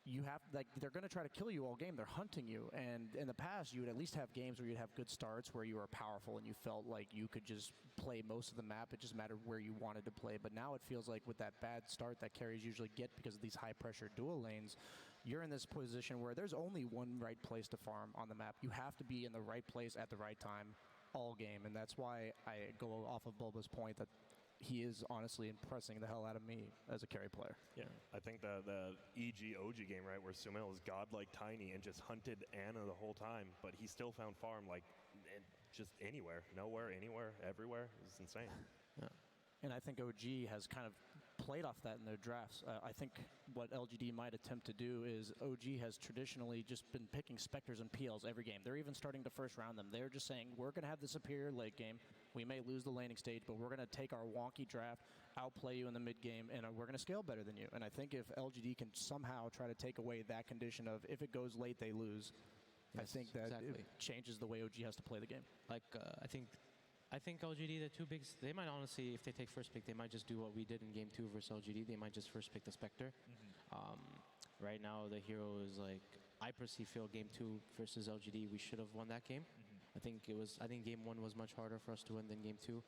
you have, like, they're going to try to kill you all game. They're hunting you, and in the past you would at least have games where you'd have good starts where you were powerful and you felt like you could just play most of the map. It just mattered where you wanted to play. But now it feels like with that bad start that carries usually get because of these high pressure dual lanes, you're in this position where there's only one right place to farm on the map. You have to be in the right place at the right time all game, and that's why I go off of Bulba's point that he is honestly impressing the hell out of me as a carry player. Yeah, I think the EG-OG game, right, where Sumail is godlike tiny and just hunted Ana the whole time, but he still found farm, like, just anywhere, nowhere, anywhere, everywhere. It's insane. Yeah. And I think OG has kind of played off that in their drafts. I think what LGD might attempt to do is OG has traditionally just been picking Spectres and PLs every game. They're even starting to first round them. They're just saying, we're going to have the superior late game. We may lose the laning stage, but we're going to take our wonky draft, outplay you in the mid game, and we're going to scale better than you. And I think if LGD can somehow try to take away that condition of if it goes late, they lose, yes, I think that it changes the way OG has to play the game. Like, I think LGD, the 2 bigs, they might honestly, if they take first pick, they might just do what we did in game 2 versus LGD. They might just first pick the Spectre. Right now, the hero is like, I personally feel game 2 versus LGD, we should have won that game. I think game 1 was much harder for us to win than game 2,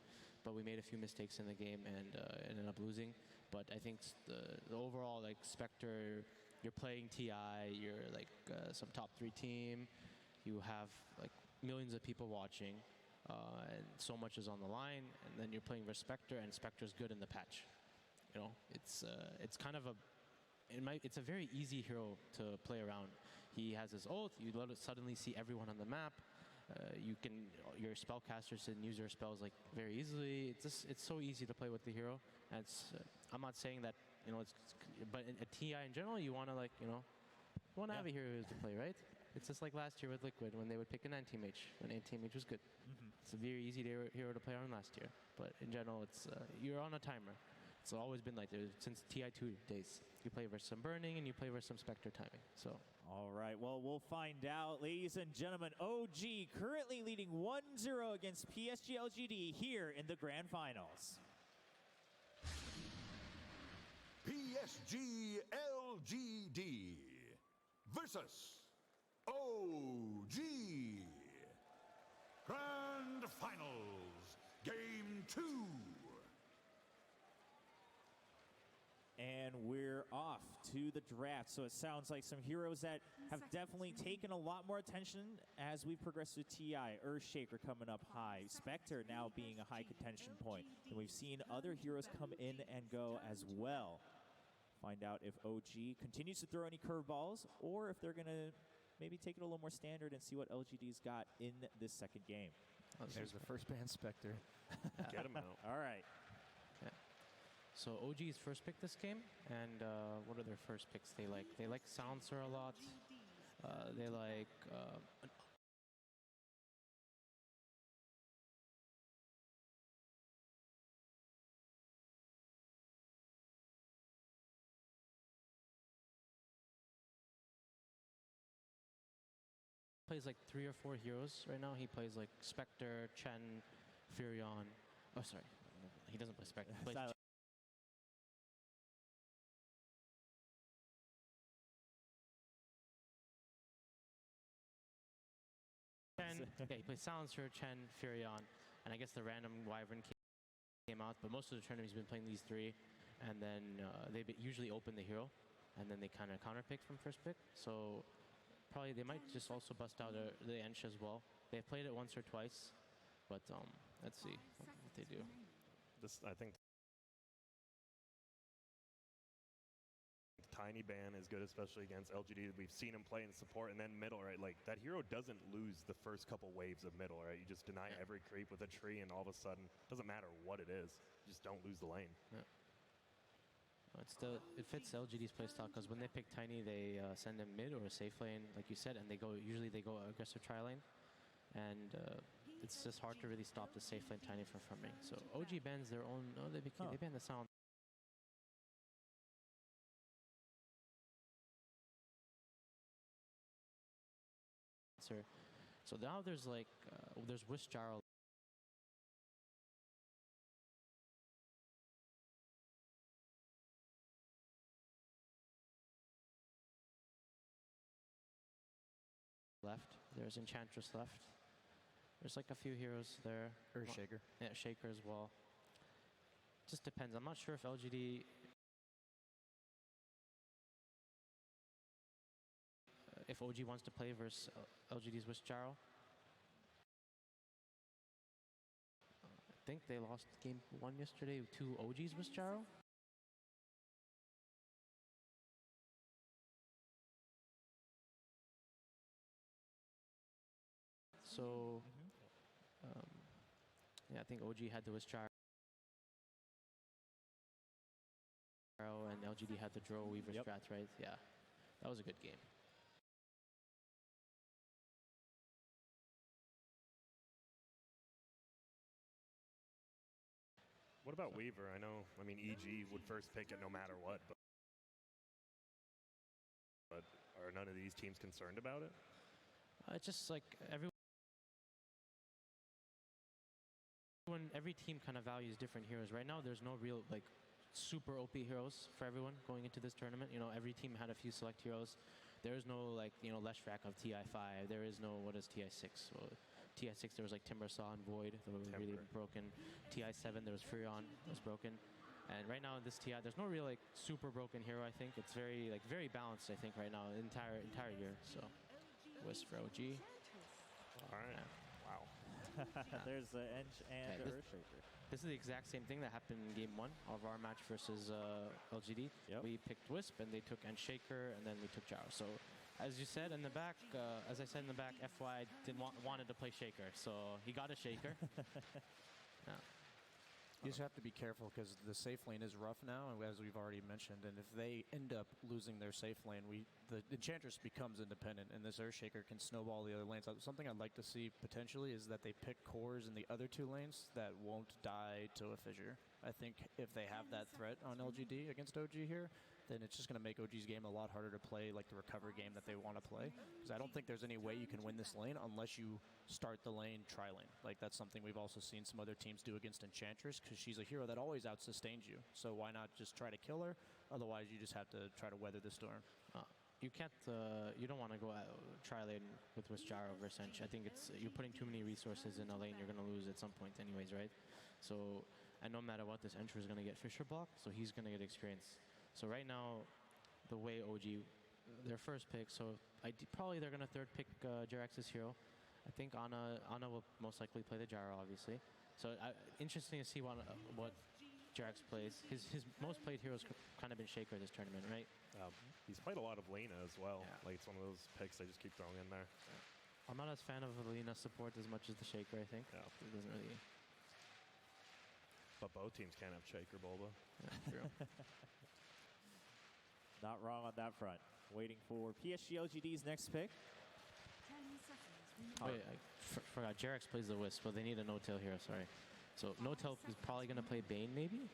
but we made a few mistakes in the game and ended up losing. But I think the overall, like, Spectre, you're playing TI, you're like some top 3 team, you have like millions of people watching. And so much is on the line, and then you're playing versus Spectre, and Spectre's good in the patch. You know, it's kind of it's a very easy hero to play around. He has his ult. You suddenly see everyone on the map. You can, your spellcasters can use your spells like very easily. It's so easy to play with the hero. And I'm not saying that, you know, but in a TI in general, you want to like, you know, you want to have a hero to play, right? It's just like last year with Liquid when they would pick an anti-mage when anti-mage was good. It's a very easy hero to play on last year. But in general, it's you're on a timer. It's always been like this since TI2 days. You play versus some Burning and you play versus some Spectre timing. So. All right, well, we'll find out. Ladies and gentlemen, OG currently leading 1-0 against PSG LGD here in the Grand Finals. PSG LGD versus OG. Grand Finals, Game 2. And we're off to the draft. So it sounds like some heroes that have definitely taken a lot more attention as we progress to TI. Earthshaker coming up high. Spectre now being a high contention point. And we've seen other heroes come in and go as well. Find out if OG continues to throw any curveballs or if they're going to maybe take it a little more standard and see what LGD's got in this second game. Oh, there's the first ban Spectre. Get him out. All right. So OG's first pick this game, and what are their first picks they like? They like Silencer a lot. They like plays like 3 or 4 heroes right now. He plays like Spectre, Chen, Furion. Oh, sorry, he doesn't play Spectre. He plays Chen. Yeah, he plays Silencer, Chen, Furion, and I guess the random Wyvern came out. But most of the tournament he's been playing these 3, and then they usually open the hero, and then they kind of counterpick from first pick. So probably they might just also bust out the Ench as well. They've played it once or twice, but let's see what they do. I think Tiny ban is good, especially against LGD. We've seen him play in support and then middle, right? Like, that hero doesn't lose the first couple waves of middle, right? You just deny every creep with a tree, and all of a sudden, doesn't matter what it is, you just don't lose the lane. Yeah. It fits LGD's playstyle because when they pick Tiny, they send him mid or a safe lane, like you said, and usually they go aggressive tri lane, and it's just hard to really stop the safe lane Tiny from farming. So OG bans their own. Oh, they ban the sound. So now there's like there's Wish Jarl. Left. There's Enchantress left. There's like a few heroes there. Earthshaker. Yeah, Shaker as well. Just depends. I'm not sure if LGD. If OG wants to play versus LGD's Wish Jarl. I think they lost game 1 yesterday to OG's Wish Jarl. So, yeah, I think OG had the Wish Jarl and LGD had the Drow Weaver strat, right? Yeah, that was a good game. What about Weaver? I mean, EG would first pick it no matter what, but are none of these teams concerned about it? It's just like every team kind of values different heroes. Right now, there's no real like super OP heroes for everyone going into this tournament. You know, every team had a few select heroes. There is no like Leshrac of TI5. There is no what is TI6. Well, TI6 there was like Timbersaw and Void that were really broken. TI7 there was Furion that was broken. And right now in this TI there's no real like super broken hero. I think it's very balanced. I think right now the entire year. So Wisp for OG. All right. Wow. There's the Ench and the Earthshaker. This is the exact same thing that happened in game 1 of our match versus LGD. We picked Wisp and they took Ench Shaker and then we took Jarl. So As you said in the back, as I said in the back, FY wanted to play Shaker, so he got a Shaker. Yeah. You just have to be careful because the safe lane is rough now, as we've already mentioned. And if they end up losing their safe lane, the Enchantress becomes independent, and this Earthshaker can snowball the other lanes. Something I'd like to see potentially is that they pick cores in the other two lanes that won't die to a fissure. I think if they have that threat on LGD against OG here, then it's just going to make OG's game a lot harder to play, like the recover game that they want to play. Because I don't think there's any way you can win this lane unless you start the lane tri-lane. Like, that's something we've also seen some other teams do against Enchantress, because she's a hero that always out-sustains you. So why not just try to kill her? Otherwise, you just have to try to weather the storm. You can't, you don't want to go tri-lane with Jaro versus Ench. I think you're putting too many resources in a lane you're going to lose at some point anyways, right? So, and no matter what, this Encher is going to get Fisher block, so he's going to get experience. So right now, the way OG, their first pick, so probably they're going to third pick Jerax's hero. I think Ana will most likely play the Gyro, obviously. So interesting to see what Jerax plays. His most played hero's kind of been Shaker this tournament, right? He's played a lot of Lena as well. Yeah. Like, it's one of those picks they just keep throwing in there. I'm not as fan of Lena support as much as the Shaker, I think. Yeah. It doesn't really... But both teams can't have Shaker Bulba. Yeah, true. Not wrong on that front. Waiting for PSG LGD's next pick. 10 seconds. Wait, I forgot. Jerax plays the Wisp, but they need a no-tail hero, sorry. So no-tail is probably going to play Bane, maybe?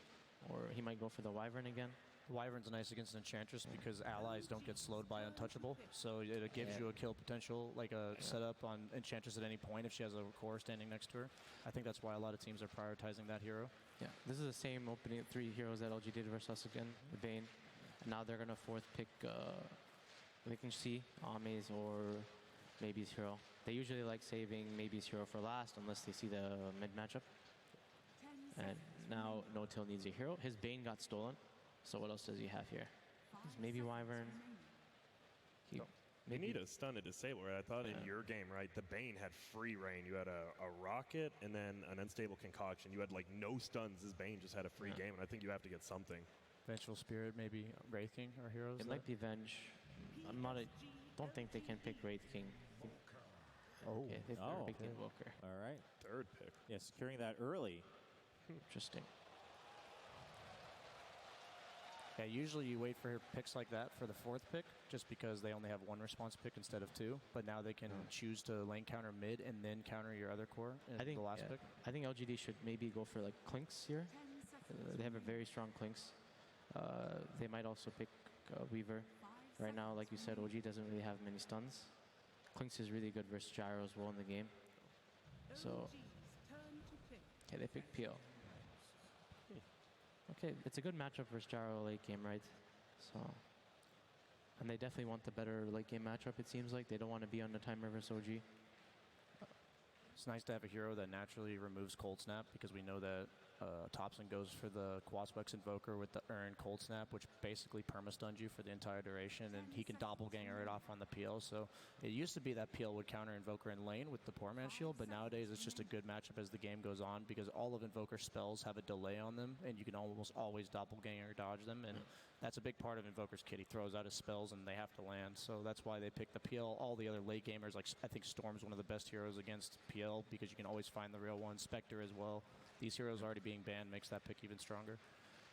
Or he might go for the Wyvern again. Wyvern's nice against Enchantress because allies don't get slowed by Untouchable. So it gives you a kill potential, like a setup on Enchantress at any point if she has a core standing next to her. I think that's why a lot of teams are prioritizing that hero. Yeah, this is the same opening 3 heroes that LG did versus us again, the Bane. And now they're going to fourth pick, they can see Ame's or Maybe's hero. They usually like saving Maybe's hero for last unless they see the mid matchup. And now No-Tail needs a hero. His Bane got stolen. So what else does he have here? Maybe Wyvern. You need a stun to disable, right? I thought in your game, right, the Bane had free reign. You had a rocket and then an unstable concoction. You had like no stuns. His Bane just had a free game, and I think you have to get something. Vengeful Spirit, maybe Wraith King are heroes. It might be Venge. Don't think they can pick Wraith King. Oh, okay, they're picking Invoker. All right, third pick. Yeah, securing that early. Interesting. Yeah, usually you wait for picks like that for the fourth pick, just because they only have one response pick instead of 2. But now they can choose to lane counter mid and then counter your other core in the last pick. I think LGD should maybe go for like Clinks here. They have a very strong Clinks. They might also pick Weaver. Right now, like you said, OG doesn't really have many stuns. Clinks is really good versus Gyro as well in the game. So, okay, they pick PL. Okay, it's a good matchup versus Gyro late game, right? So, and they definitely want the better late game matchup, it seems like. They don't want to be on the timer versus OG. It's nice to have a hero that naturally removes Cold Snap, because we know that Thompson goes for the Quaspex Invoker with the Earn Cold Snap, which basically perma-stuns you for the entire duration, and he can doppelganger it off on the PL. So it used to be that PL would counter Invoker in lane with the Poor Man Shield, but nowadays it's just a good matchup as the game goes on, because all of Invoker's spells have a delay on them, and you can almost always doppelganger dodge them, and that's a big part of Invoker's kit. He throws out his spells and they have to land, so that's why they pick the PL. All the other late gamers, like I think Storm's one of the best heroes against PL, because you can always find the real one. Spectre as well. These heroes already being banned makes that pick even stronger.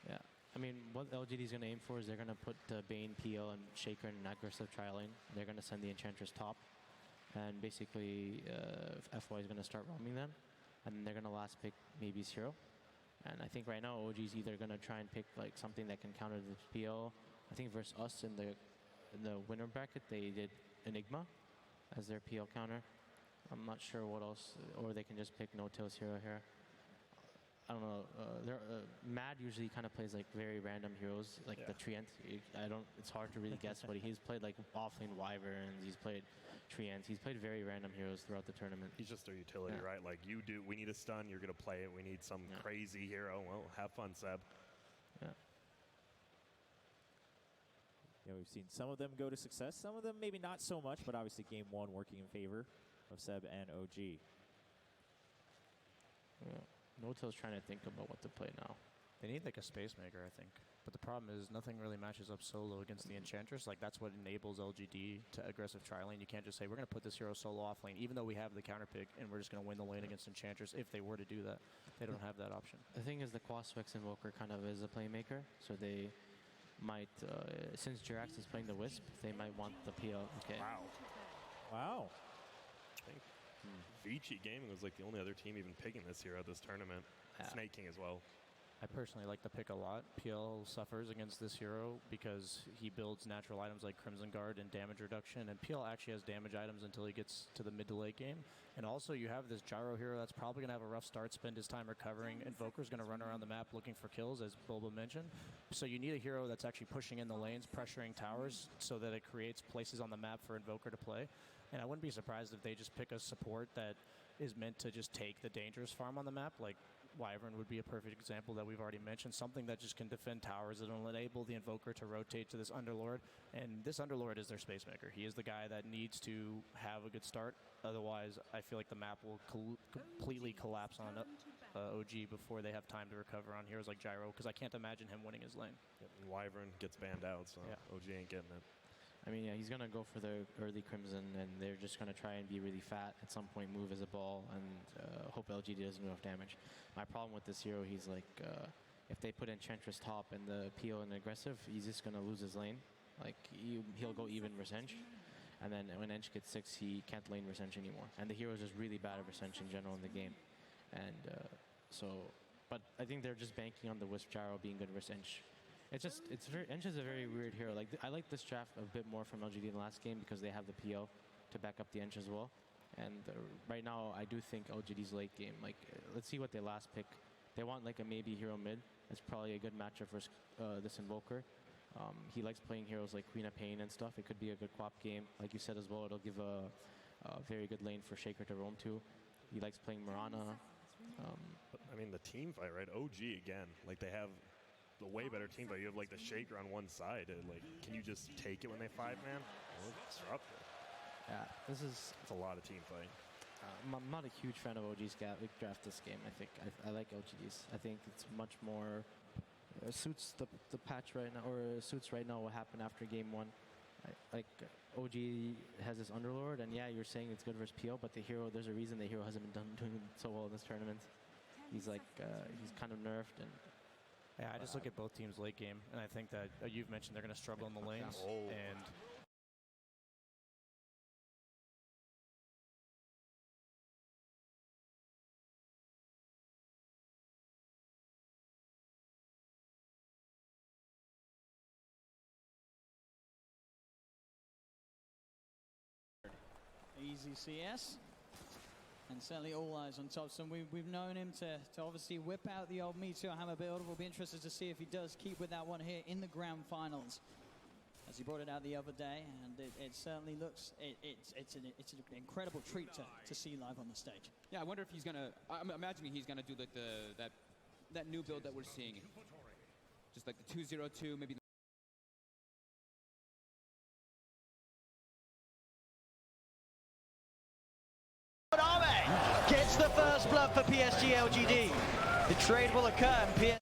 Yeah, I mean, what LGD is going to aim for is they're going to put Bane, PL, and Shaker in an aggressive tri-lane. They're going to send the Enchantress top, and basically FY is going to start roaming them, and then they're going to last pick Maybe's hero. And I think right now OG's either going to try and pick like something that can counter the PL. I think versus us in the winner bracket they did Enigma as their PL counter. I'm not sure what else, or they can just pick No-Tail's hero here. I don't know. Mad usually kind of plays like very random heroes, like the Treant. It's hard to really guess, but he's played like offlane Wyverns. He's played Treants. He's played very random heroes throughout the tournament. He's just their utility, right? Like we need a stun. You're gonna play it. We need some crazy hero. Well, have fun, Seb. Yeah. Yeah, we've seen some of them go to success. Some of them maybe not so much, but obviously game 1 working in favor of Seb and OG. Yeah. No-Tail's trying to think about what to play now. They need like a Space Maker, I think. but the problem is nothing really matches up solo against the Enchantress. Like, that's what enables LGD to aggressive tri-lane. You can't just say, we're going to put this hero solo off lane, even though we have the counter pick, and we're just going to win the lane against Enchantress if they were to do that. They don't have that option. The thing is, the Quaswex Invoker kind of is a playmaker, so they might, since Jirax is playing the Wisp, they might want the PL. Okay. Wow. Wow. I think Vici Gaming was like the only other team even picking this hero at this tournament. Snake King as well. I personally like the pick a lot. PL suffers against this hero because he builds natural items like Crimson Guard and damage reduction, and PL actually has damage items until he gets to the mid to late game. And also you have this Gyro hero that's probably going to have a rough start, spend his time recovering. Invoker's going to run around the map looking for kills, as Boba mentioned. So you need a hero that's actually pushing in the lanes, pressuring towers, so that it creates places on the map for Invoker to play. And I wouldn't be surprised if they just pick a support that is meant to just take the dangerous farm on the map, like Wyvern would be a perfect example that we've already mentioned. Something that just can defend towers. It'll enable the Invoker to rotate to this Underlord. And this Underlord is their space maker. He is the guy that needs to have a good start. Otherwise, I feel like the map will completely collapse on OG before they have time to recover on heroes like Gyro, because I can't imagine him winning his lane. Yep, and Wyvern gets banned out, so yeah. OG ain't getting it. I mean, yeah, he's going to go for the early Crimson, and they're just going to try and be really fat at some point, move as a ball, and hope LGD doesn't do enough damage. My problem with this hero, he's like, if they put Enchantress top and the PO and aggressive, he's just going to lose his lane. Like, he'll go even versus Ench, and then when Ench gets 6, he can't lane versus Ench anymore. And the hero is just really bad at versus Ench in general in the game. And but I think they're just banking on the Wisp Gyro being good versus Ench. Ench is a very weird hero. Like, I like this draft a bit more from LGD in the last game because they have the PO to back up the Ench as well. And right now, I do think LGD's late game, like, let's see what they last pick. They want like a maybe hero mid. It's probably a good matchup versus this Invoker. He likes playing heroes like Queen of Pain and stuff. It could be a good quap game. Like you said as well, it'll give a very good lane for Shaker to roam to. He likes playing Mirana. I mean, the team fight, right? OG again. Like, they have a way better team fight. You have like the Shaker on one side. Like, can you just take it when they 5-man? Disruptive. Yeah, it's a lot of team fight. I'm not a huge fan of OG's draft this game. I think I like LGD's. I think it's much more suits the patch right now, or suits right now what happened after game 1. Like, OG has this Underlord, and yeah, you're saying it's good versus PO, but the hero, there's a reason the hero hasn't been doing so well in this tournament. He's like he's kind of nerfed, and yeah, I just look at both teams late game, and I think that you've mentioned they're going to struggle in the lanes, and Easy CS. And certainly all eyes on Thompson. We've known him to obviously whip out the old Meteor Hammer build. We'll be interested to see if he does keep with that one here in the grand finals, as he brought it out the other day. And it certainly looks, it's an incredible treat to see live on the stage. Yeah, I wonder if he's gonna, I'm imagining he's gonna do like that new build that we're seeing. Just like the 202, maybe. Gets the first blood for PSG LGD. The trade will occur, and PSG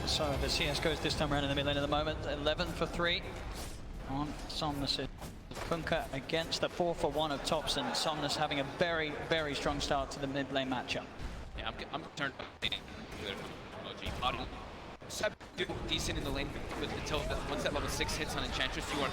so the CS goes this time around in the mid lane at the moment. 11 for 3 on Somnus. Funka against the 4 for 1 of Thompson. Somnus having a very, very strong start to the mid lane matchup. Yeah, I'm concerned about OG. Seb do decent in the lane until once that level 6 hits on Enchantress, you are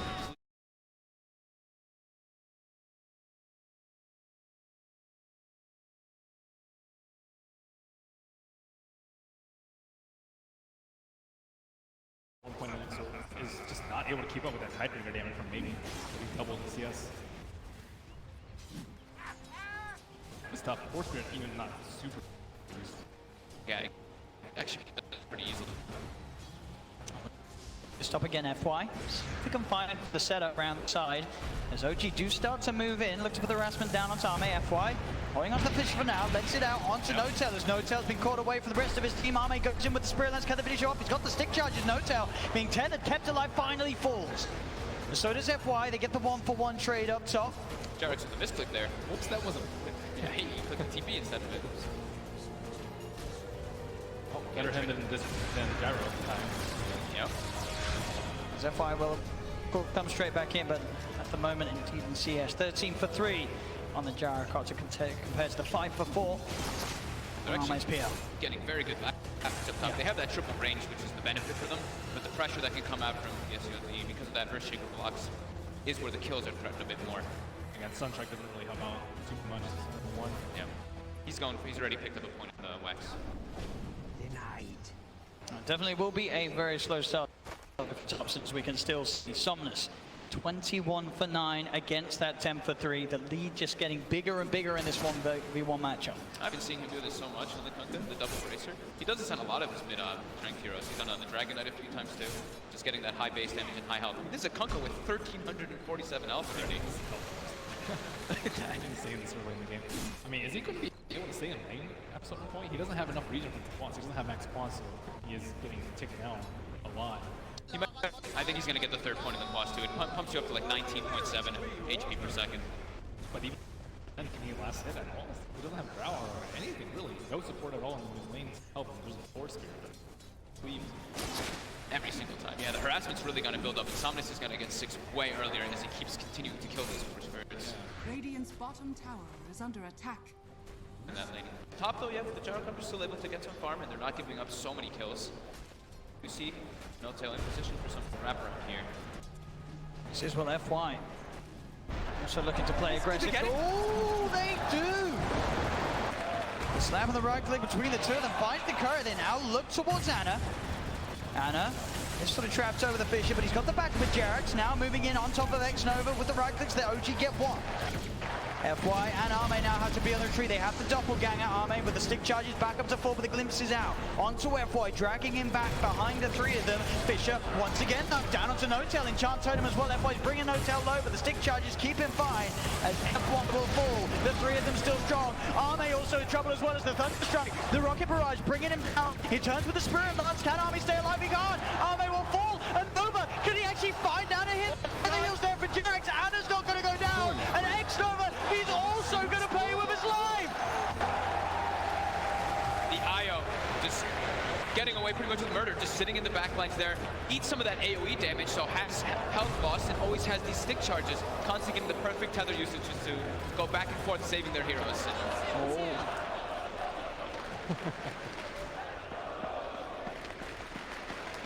is just not able to keep up with that Tidebringer damage from maybe double the CS. It's tough. Force Spirit even not super used. Yeah, actually pretty easily. Stop again, FY. We can find the setup around the side. As OG do start to move in, looks for the harassment down on Arme. FY holding on to the fish for now, lets it out onto Notel. As Notel's been caught away from the rest of his team. Arme goes in with the Spirit Lance, cut the finish off. He's got the stick charges. Notel being tethered, kept alive, finally falls. And so does FY. They get the 1-for-1 trade up top. Jarex with the misclick there. Oops, that wasn't. Yeah, he clicked the TP instead of it. Oh, better him than Gyro at the time. Yep. As FY will come straight back in, but at the moment in CS, 13 for 3 on the Gyrocopter compared to the 5 for 4. They're actually PL. getting very good back up top. They have that triple range, which is the benefit for them, but the pressure that can come out from the SULE because of that Earthshaker blocks is where the kills are threatened a bit more. Again, Sunstrike doesn't really help out too much. It's one. Yeah. He's already picked up a point in the Wax. Definitely will be a very slow start for Thompson, as we can still see Somnus 21 for 9 against that 10 for 3. The lead just getting bigger and bigger in this 1v1 matchup. I've been seeing him do this so much on the Kunkka, the double bracer. He does this on a lot of his mid-strength heroes. He's done it on the Dragon Knight a few times too. Just getting that high base damage and high health. This is a Kunkka with 1,347 health already. I didn't see this early in the game. I mean, is he going to be able to stay in lane at some point? He doesn't have enough region for Quants. He doesn't have max Quants, so he is getting taken out a lot. I think he's going to get the third point in the Quas too. It pumps you up to like 19.7 HP per second. But even then, can he last hit at all? He doesn't have Drow or anything really. No support at all in his lane help him. There's a Force Spirit. Leaves. Every single time. Yeah, the harassment's really going to build up, and Somnus is going to get 6 way earlier as he keeps continuing to kill these Force Spirits. Radiant's bottom tower is under attack. In that lane. Top though, yeah, with the Gyrocopter still able to get some farm, and they're not giving up so many kills. You see Notail in position for some wraparound here. This is what FY also looking to play aggressive. They Oh, they do! The slam on the right click between the two of them finds the current. They now look towards Anna. Anna is sort of trapped over the Fisher, but he's got the back with Jarex. Now moving in on top of X-Nova with the right clicks. The OG get one. FY and Arme now have to be on the tree. They have the doppelganger. Arme with the stick charges back up to 4, but the glimpse is out. Onto FY, dragging him back behind the 3 of them. Fisher once again knocked down onto Notel. Enchant Totem as well. FY's bringing Notel low, but the stick charges keep him fine as F1 will fall. The 3 of them still strong. Arme also in trouble as well as the Thunderstrike. The Rocket Barrage bringing him down. He turns with the Spirit Lance. Can Arme stay alive? He can't. Arme will fall. And Nova, can he actually find down a hit? And the heals there for Jarex. Anna's not going to go down. And X-Nova, he's also going to pay with his life. The IO just getting away pretty much with murder, just sitting in the backlines there. Eats some of that AoE damage, so has health loss and always has these stick charges, constantly getting the perfect tether usage to go back and forth saving their heroes.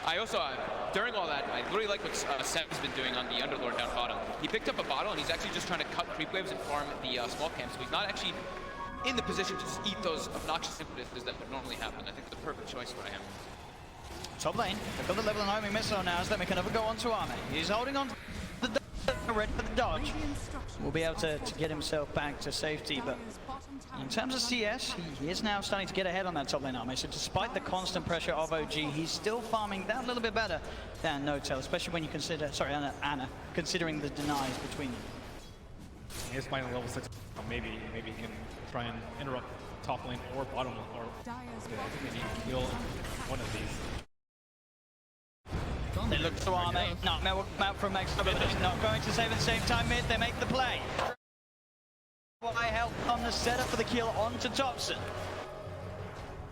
I also, during all that, I really like what Sam's been doing on the Underlord down bottom. He picked up a bottle and he's actually just trying to cut creep waves and farm the small camps, so he's not actually in the position to just eat those obnoxious impetuses that would normally happen. I think it's the perfect choice for him. Top lane, they've got the level and homing missile now, so then we can never go on to Arme. He's holding on to the red for the dodge. Will be able to get himself back to safety, but in terms of CS, he is now starting to get ahead on that top lane Arme. So despite the constant pressure of OG, he's still farming that little bit better than Notel, especially when you consider, sorry, Anna, considering the denies between them. He's playing level 6. Maybe he can try and interrupt top lane or bottom lane, or maybe kill one of these. They look to Arme, not out from Max, but he's not going to save at the same time mid. They make the play. Why help on the setup for the kill onto Thompson.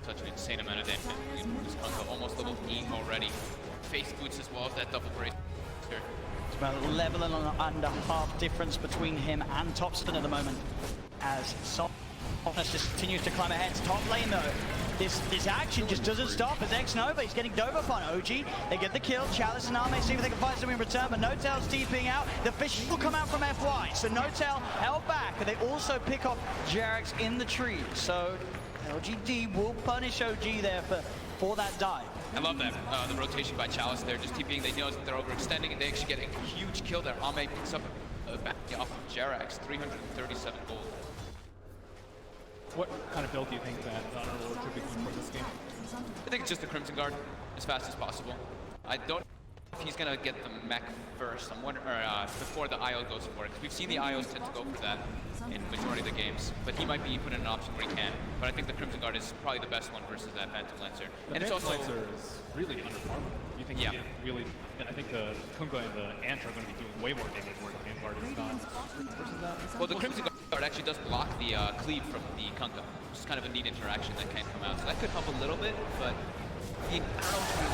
Such an insane amount of damage in this Kunkka, almost level 8 already. Face boots as well as that double brace. It's about a level and a half difference between him and Thompson at the moment. As Somnus just continues to climb ahead. Top lane though. This action just doesn't stop as X-Nova, he's getting dove upon OG. They get the kill. Chalice and Arme see if they can find something in return, but Notel's TPing out. The fish will come out from FY, so Notel held back, and they also pick off Jarex in the tree. So LGD will punish OG there for that dive. I love that, the rotation by Chalice there, just TPing. They know that they're overextending, and they actually get a huge kill there. Arme picks up a bounty off of Jarex, 337 gold. What kind of build do you think that Underlord should be going for this game? I think it's just the Crimson Guard as fast as possible. I don't if he's gonna get the mech first. I'm wondering, before the IO goes for it, because we've seen the IOs tend to go for that in majority of the games. But he might be put in an option where he can. But I think the Crimson Guard is probably the best one versus that Phantom Lancer. The Phantom Lancer is really underfarmed. You think he really? I think the Kunga and the Ant are going to be doing way more damage where the main guard is not. Versus that. Well, the Crimson Guard actually does block the cleave from the Kunga, which is kind of a neat interaction that can come out. So that could help a little bit, but I don't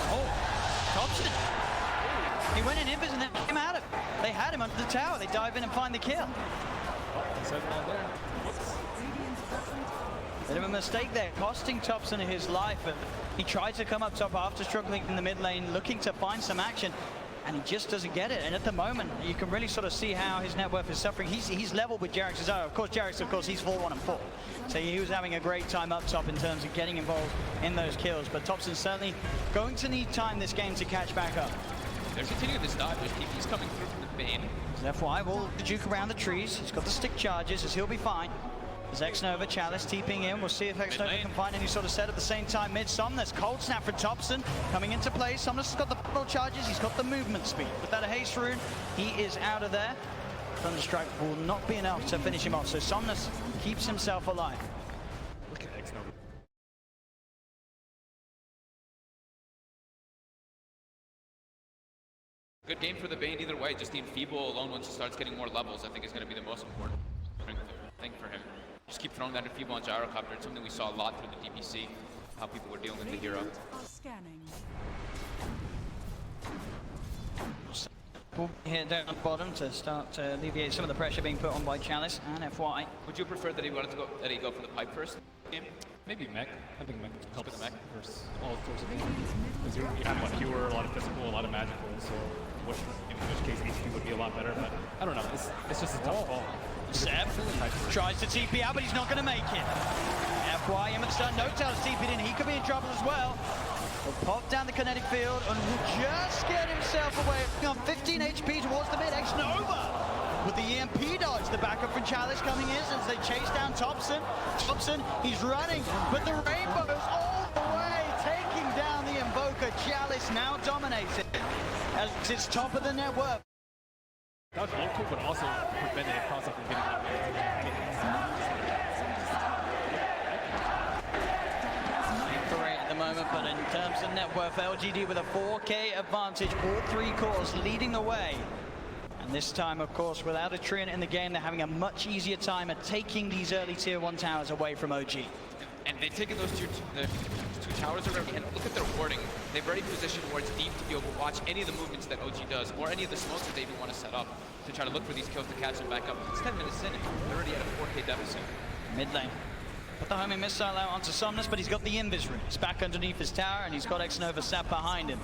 know. Thompson. He went in invis and then came at him. They had him under the tower. They dive in and find the kill. Bit of a mistake there, costing Thompson his life. But he tried to come up top after struggling in the mid lane, looking to find some action, and he just doesn't get it. And at the moment, you can really sort of see how his net worth is suffering. He's level with Jarek's. Of course, Jarek's, he's 4-1 and 4. So he was having a great time up top in terms of getting involved in those kills. But Thompson's certainly going to need time this game to catch back up. They're continuing this dodge. He's coming through from the Bane. FY will juke around the trees. He's got the stick charges, as he'll be fine. As X-Nova, Chalice TPing in. We'll see if X-Nova can find any sort of set at the same time. Mid-Somnus, cold snap for Thompson coming into play. Somnus has got the bottle charges. He's got the movement speed. With that a haste rune, he is out of there. Thunderstrike will not be enough to finish him off. So Somnus keeps himself alive. Look at X-Nova. Good game for the Bane either way. Just the Enfeeble alone, once he starts getting more levels, I think is going to be the most important thing for him. Just keep throwing that Enfeeble on Gyrocopter. It's something we saw a lot through the DPC, how people were dealing with the hero. We'll hit down at the bottom to start to alleviate some of the pressure being put on by Chalice and FY. Would you prefer that he go for the pipe first game? Maybe mech. I think mech helps the mech versus all sorts of things. Because you have a lot fewer, a lot of physical, a lot of magical, so in which case HP would be a lot better, but I don't know. It's just a tough call. Seb tries to TP out, but he's not going to make it. FY, Emmett's done. No tails TP'd in. He could be in trouble as well. Will pop down the kinetic field and will just get himself away. On 15 HP towards the mid. X-Nova with the EMP dodge. The backup from Chalice coming in as they chase down Thompson. Thompson, he's running, but the rainbow's all the way, taking down the Invoker. Chalice now dominates it as it's top of the network. That was local, but also prevented a cross-up from getting out there. At the moment, but in terms of net worth, LGD with a 4K advantage, all 3 cores leading the way. And this time, of course, without a Treant in the game, they're having a much easier time at taking these early tier 1 towers away from OG. And they've taken those two towers already, and look at their warding. They've already positioned wards deep to be able to watch any of the movements that OG does, or any of the smokes that they even want to set up to try to look for these kills to catch them back up. It's 10 minutes in, and they're already at a 4K deficit. Mid lane. Put the homing missile out onto Somnus, but he's got the invis rune. He's back underneath his tower, and he's got X-Nova sat behind him.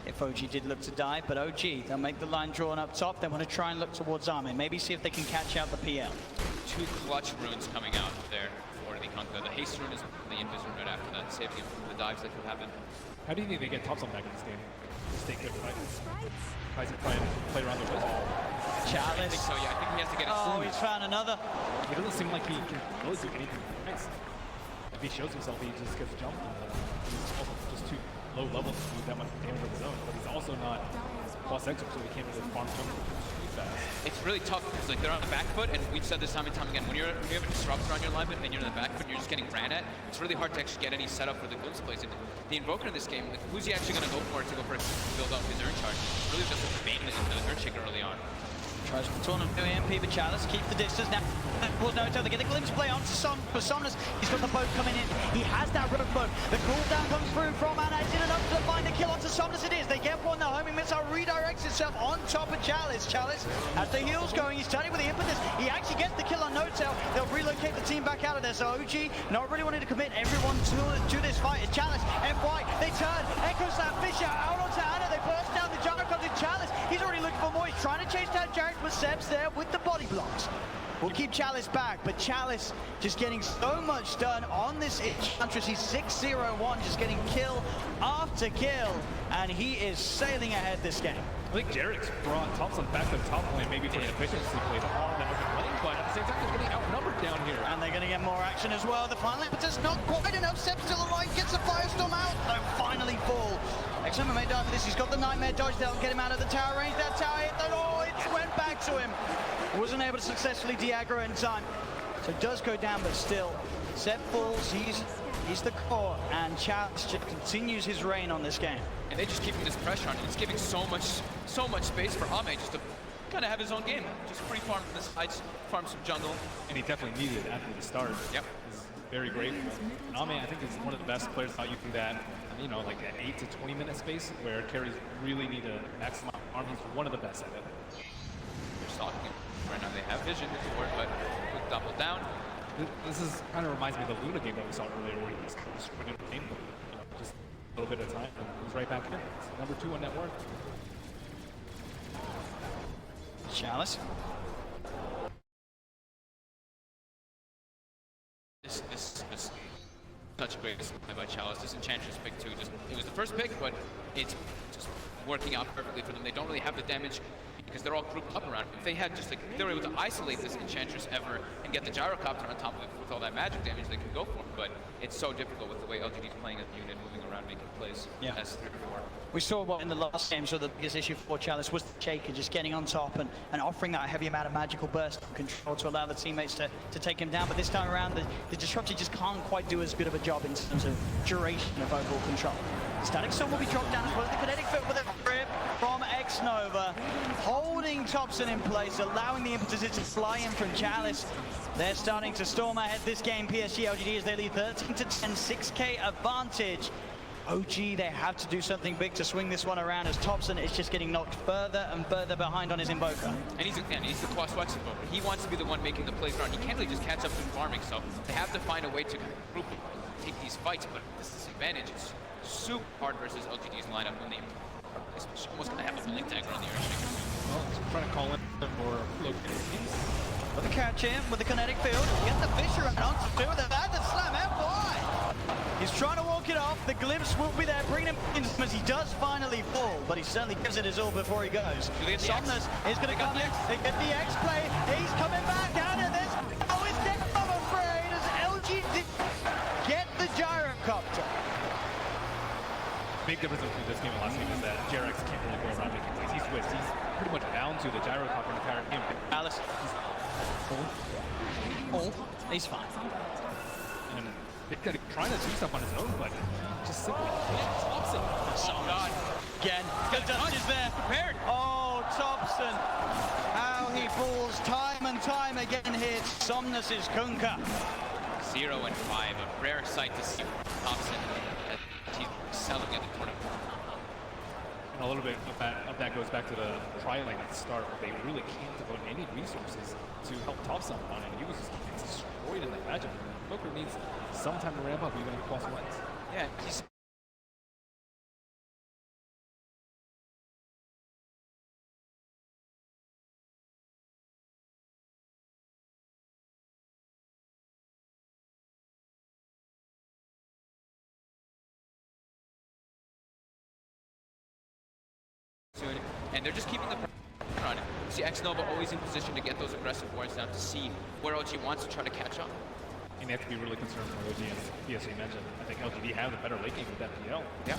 If OG did look to die, but OG, they'll make the line drawn up top. They want to try and look towards Armin. Maybe see if they can catch out the PL. 2 clutch runes coming out there for the Kunkka. The haste rune is the invis rune right after that, saving him from the dives that could happen. How do you think they get Thompson back in this game? Stay good, right? Tries to play around the whistle. Chalice. I think so, yeah. I think he has to get a Oh, he's found another. It doesn't seem like he can really do anything nice. If he shows himself, he just gets jumped. And, he's also just too low level to do that much damage of his own. But he's also not plus X, so he can't really farm jump too fast. It's really tough because like they're on the back foot, and we've said this time and time again. When you have a disruptor on your line, and you're in the back foot, and you're just getting ran at. It's really hard to actually get any setup for the glimpse plays. And the Invoker in this game, like, who's he actually going to go for to build up his urn charge? It's really just the Bane and the Earthshaker early on. Tries to turn him to EMP, but Chalice keep the distance now. Towards Naruto, they get the glimpse play onto Somnus. He's got the boat coming in. He has that rope boat. The cooldown comes through from Anna. It's in enough to find the kill onto Somnus. It is. They get one. The homing missile redirects itself on top of Chalice. Chalice has the heals going. He's turning with the impetus. He actually gets the kill on No-Tail. They'll relocate the team back out of there. So OG not really wanting to commit everyone to this fight. It's Chalice, FY, they turn. Echo Slam, Fisher out onto Anna. They burst down the jungle comes in Chalice. He's already looking for more. He's trying to chase down Jarek, but Seb's there with the body blocks. We'll keep Chalice back, but Chalice just getting so much done on this Enchantress. He's 6-0-1, just getting kill after kill, and he is sailing ahead this game. I think Jarek's brought Thompson back to the top lane, maybe for the efficiency play to harm that open lane, but at the same time, he's getting outnumbered down here. And they're going to get more action as well. The final impetus not quite enough. Seb still alive, gets the firestorm out. They'll finally fall. Excellent may die for this. He's got the Nightmare dodge. That'll get him out of the tower range. That tower hit the... Oh, it went back to him. Wasn't able to successfully de-aggro in time. So it does go down, but still. Seb falls. He's the core, and Chalice just continues his reign on this game. And they're just keeping this pressure on him. It's giving so much space for Ame just to kind of have his own game. Just free farm from the sides, farm some jungle. And he definitely needed it after the start. Yep. He's very grateful. And Ame, I think, is one of the best players out you through that, you know, like an 8 to 20 minute space where carries really need to maximize arm. He's one of the best at it. They're stalking him. Right now they have vision for it, but quick double down. This is kind of reminds me of the Luna game that we saw earlier where he was just winning the game, you know, just a little bit of time. And he's right back in. It's number 2 on net worth. Chalice. This is such a great display by Chalice. This Enchantress pick too. It was the first pick, but it's just working out perfectly for them. They don't really have the damage because they're all grouped up around him. If they had just like, they were able to isolate this Enchantress ever and get the Gyrocopter on top of it with all that magic damage, they can go for him. But it's so difficult with the way LGD's playing as a unit, moving around, making plays. Yeah. As 3 or 4. We saw what in the last game, so the biggest issue for Chalice was the Shaker just getting on top and offering that heavy amount of magical burst control to allow the teammates to take him down. But this time around, the Disruptor just can't quite do as good of a job in terms of duration of overall control. Static Storm will be dropped down as well as the kinetic field with a rip from X-Nova, holding Thompson in place, allowing the impetus to fly in from Chalice. They're starting to storm ahead this game. PSG LGD as they lead 13 to 10, 6K advantage. OG, they have to do something big to swing this one around as Thompson is just getting knocked further and further behind on his Invoker. And he's the Quas Flex Invoker. He wants to be the one making the plays around. He can't really just catch up to farming, so they have to find a way to group take these fights, but this disadvantage is super hard versus LGD's lineup when they almost gonna have a blink dagger on the Earthshaker. Well, he's trying to call in for located teams. With the catch in, with the kinetic field, get the Fisher and onto two with the slam and fly. He's trying to walk it off. The glimpse will be there, bringing him in as he does finally fall, but he certainly gives it his all before he goes. Somnus is going to come in. They get the X play. He's coming back out of this. Oh, it's dead, I'm afraid, as LGD get the Gyrocopter. Big difference between this game and last game is that JRX can't really go around making plays. He's Swiss. He's pretty much bound to the Gyrocopter the entire game. Alice. He's fine. And they're trying to do stuff on his own, but just simply can't. Thompson. Oh, God. Again, the dust is there. Prepared. Oh, Thompson. How he falls time and time again here. Somnus' Kunkka. 0 and 5, a rare sight to see Thompson. He's selling at the tournament. And a little bit of that goes back to the trialing at the start, where they really can't devote any resources to help Thompson on it. He was just getting destroyed in that matchup. Booker needs some time to ramp up, even in plus ones. Yeah, he's and they're just keeping the pressure on him. You see X-Nova always in position to get those aggressive wards down to see where OG wants to try to catch up. And they have to be really concerned for OG, as PSA mentioned. I think LGD have the better late game with FPL. Yeah.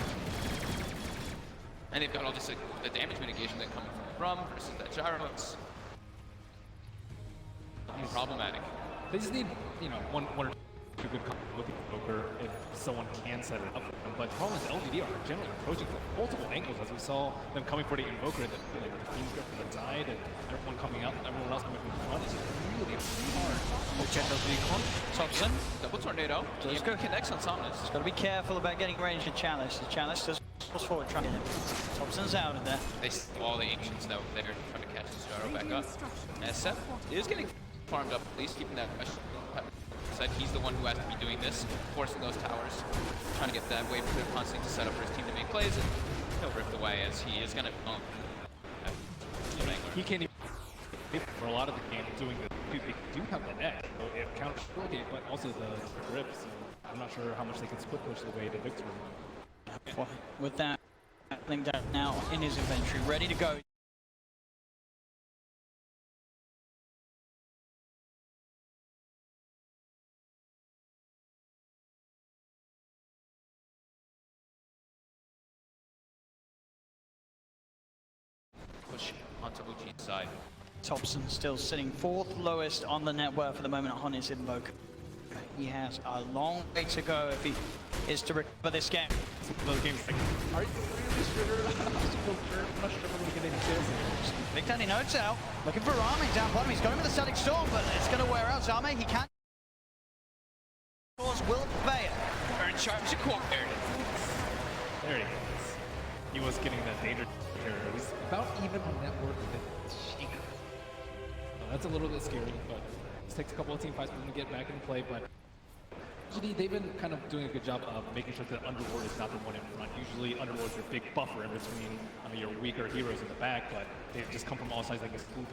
And they've got all this, the damage mitigation that comes from versus that gyro. It's problematic. They just need, you know, one or two good looking poker if someone can set it up for them. But the problem is LGD are generally approaching from multiple angles, as we saw them coming for the Invoker, the Fiends go for the side, and everyone coming up, everyone else coming from the front. It's really hard. Gentle Beacon. Thompson. Double Tornado. Just connects on Somnus. Just got to be careful about getting range to Chalice. The Chalice does push forward trying to get him. Thompson's out of there. They see all the Ancients that were there trying to catch the Gyro back up. And Seth is getting farmed up, at least keeping that pressure. Said he's the one who has to be doing this, forcing those towers, trying to get that wave clear constantly to set up for his team to make plays, and he'll rift away as he is going to. He can't even, for a lot of the game, doing the. They do have the net, so it counters Spillgate, but also the grip. So I'm not sure how much they can split push the way to victory. With that linked out now in his inventory, ready to go. onto OG's side. Thompson still sitting 4th lowest on the net worth for the moment on his Invoker. He has a long way to go if he is to recover this game. Those games like, are you really sure? I'm not sure we're going to get any sales. Big Daddy Notes out, looking for Army down bottom. He's going with the Static Storm, but it's going to wear out Zame. He can't. Will fail. Turn charge acquired. There he is. He was getting that danger here. He's about even on net worth with Sheik. So that's a little bit scary, but it takes a couple of team fights for them to get back in play. But usually they've been kind of doing a good job of making sure that Underlord is not the one in front. Usually Underlord's your big buffer in between your weaker heroes in the back, but they've just come from all sides. They can swoop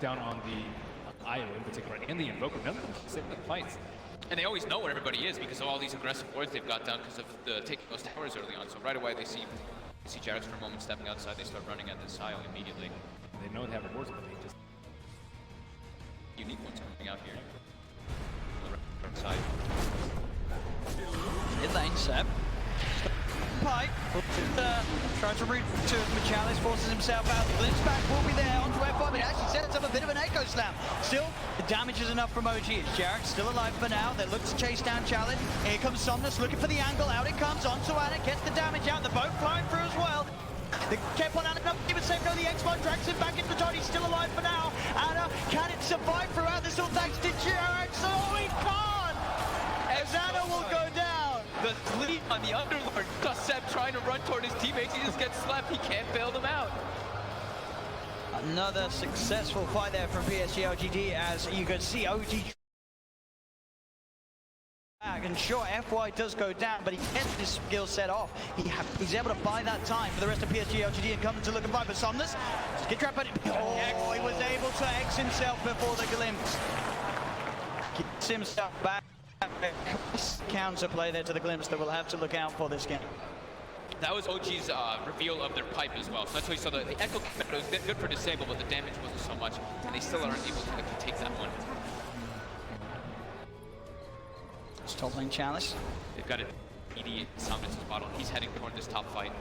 down on the IO in particular, and the Invoker. None of them save the fights. And they always know where everybody is because of all these aggressive wards they've got down because of the taking those towers early on. So right away they see Jarex for a moment stepping outside, they start running at this IO immediately. They know they have rewards, but they just unique ones coming out here. On the right side. Mid lane, Seb. Pipe. Tries to root to Chalice, forces himself out. The glimpse back will be there onto F5, but actually sets up a bit of an echo slam. Still, the damage is enough from OG. It's Jarex still alive for now. They look to chase down Chalice. Here comes Somnus looking for the angle. Out it comes onto Anna, gets the damage out. The boat flying through as well. The kept on Anna, even safe though the X1 drags him back into Tony, still alive for now. Anna, can it survive throughout this all thanks to Jarex? Oh, he can't! As Anna will go down. The lead on the Underlord. Seb trying to run toward his teammates. He just gets slapped. He can't bail them out. Another successful fight there from PSG LGD as you can see OG. And sure, FY does go down, but he gets his skill set off. He's able to buy that time for the rest of PSG LGD and come to look and fight for Somnus. Get trapped, but he was able to X himself before the glimpse. Gets himself back. Counterplay there to the glimpse that we'll have to look out for this game. That was OG's reveal of their pipe as well. So that's why you saw the echo it was good for disable, but the damage wasn't so much, and they still aren't able to actually take that one. It's top lane Chalice. They've got an ED Somnus' bottle. He's heading toward this top fight.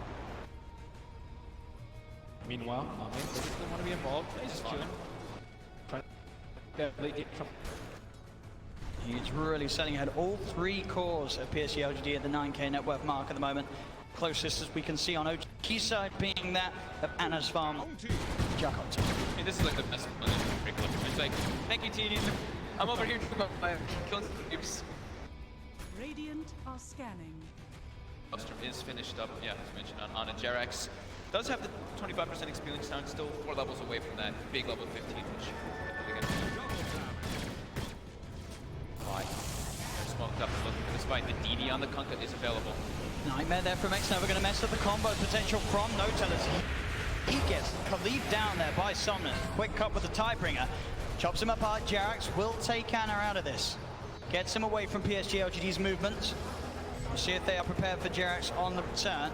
Meanwhile, doesn't want to be involved. He's just chilling. He's really setting ahead all 3 cores of PSG LGD at the 9k net worth mark at the moment. Closest as we can see on OG's side being that of Anna's farm. Jacko. I mean, this is like the best one. It's like, thank you, TD. I'm over here killing cubes. Radiant are scanning. Upstream is finished up, yeah, as mentioned, on a Jarex. Does have the 25% experience down, still 4 levels away from that big level 15, which they're going to do. They're smoked up and looking for this fight. The DD on the Kunkka is available. Nightmare there from X. Now we're going to mess up the combo potential from No-Tellers. He gets cleaved down there by Somnus. Quick cut with the Tidebringer. Chops him apart. Jarex will take Anna out of this. Gets him away from PSG LGD's movements. We'll see if they are prepared for Jarex on the return.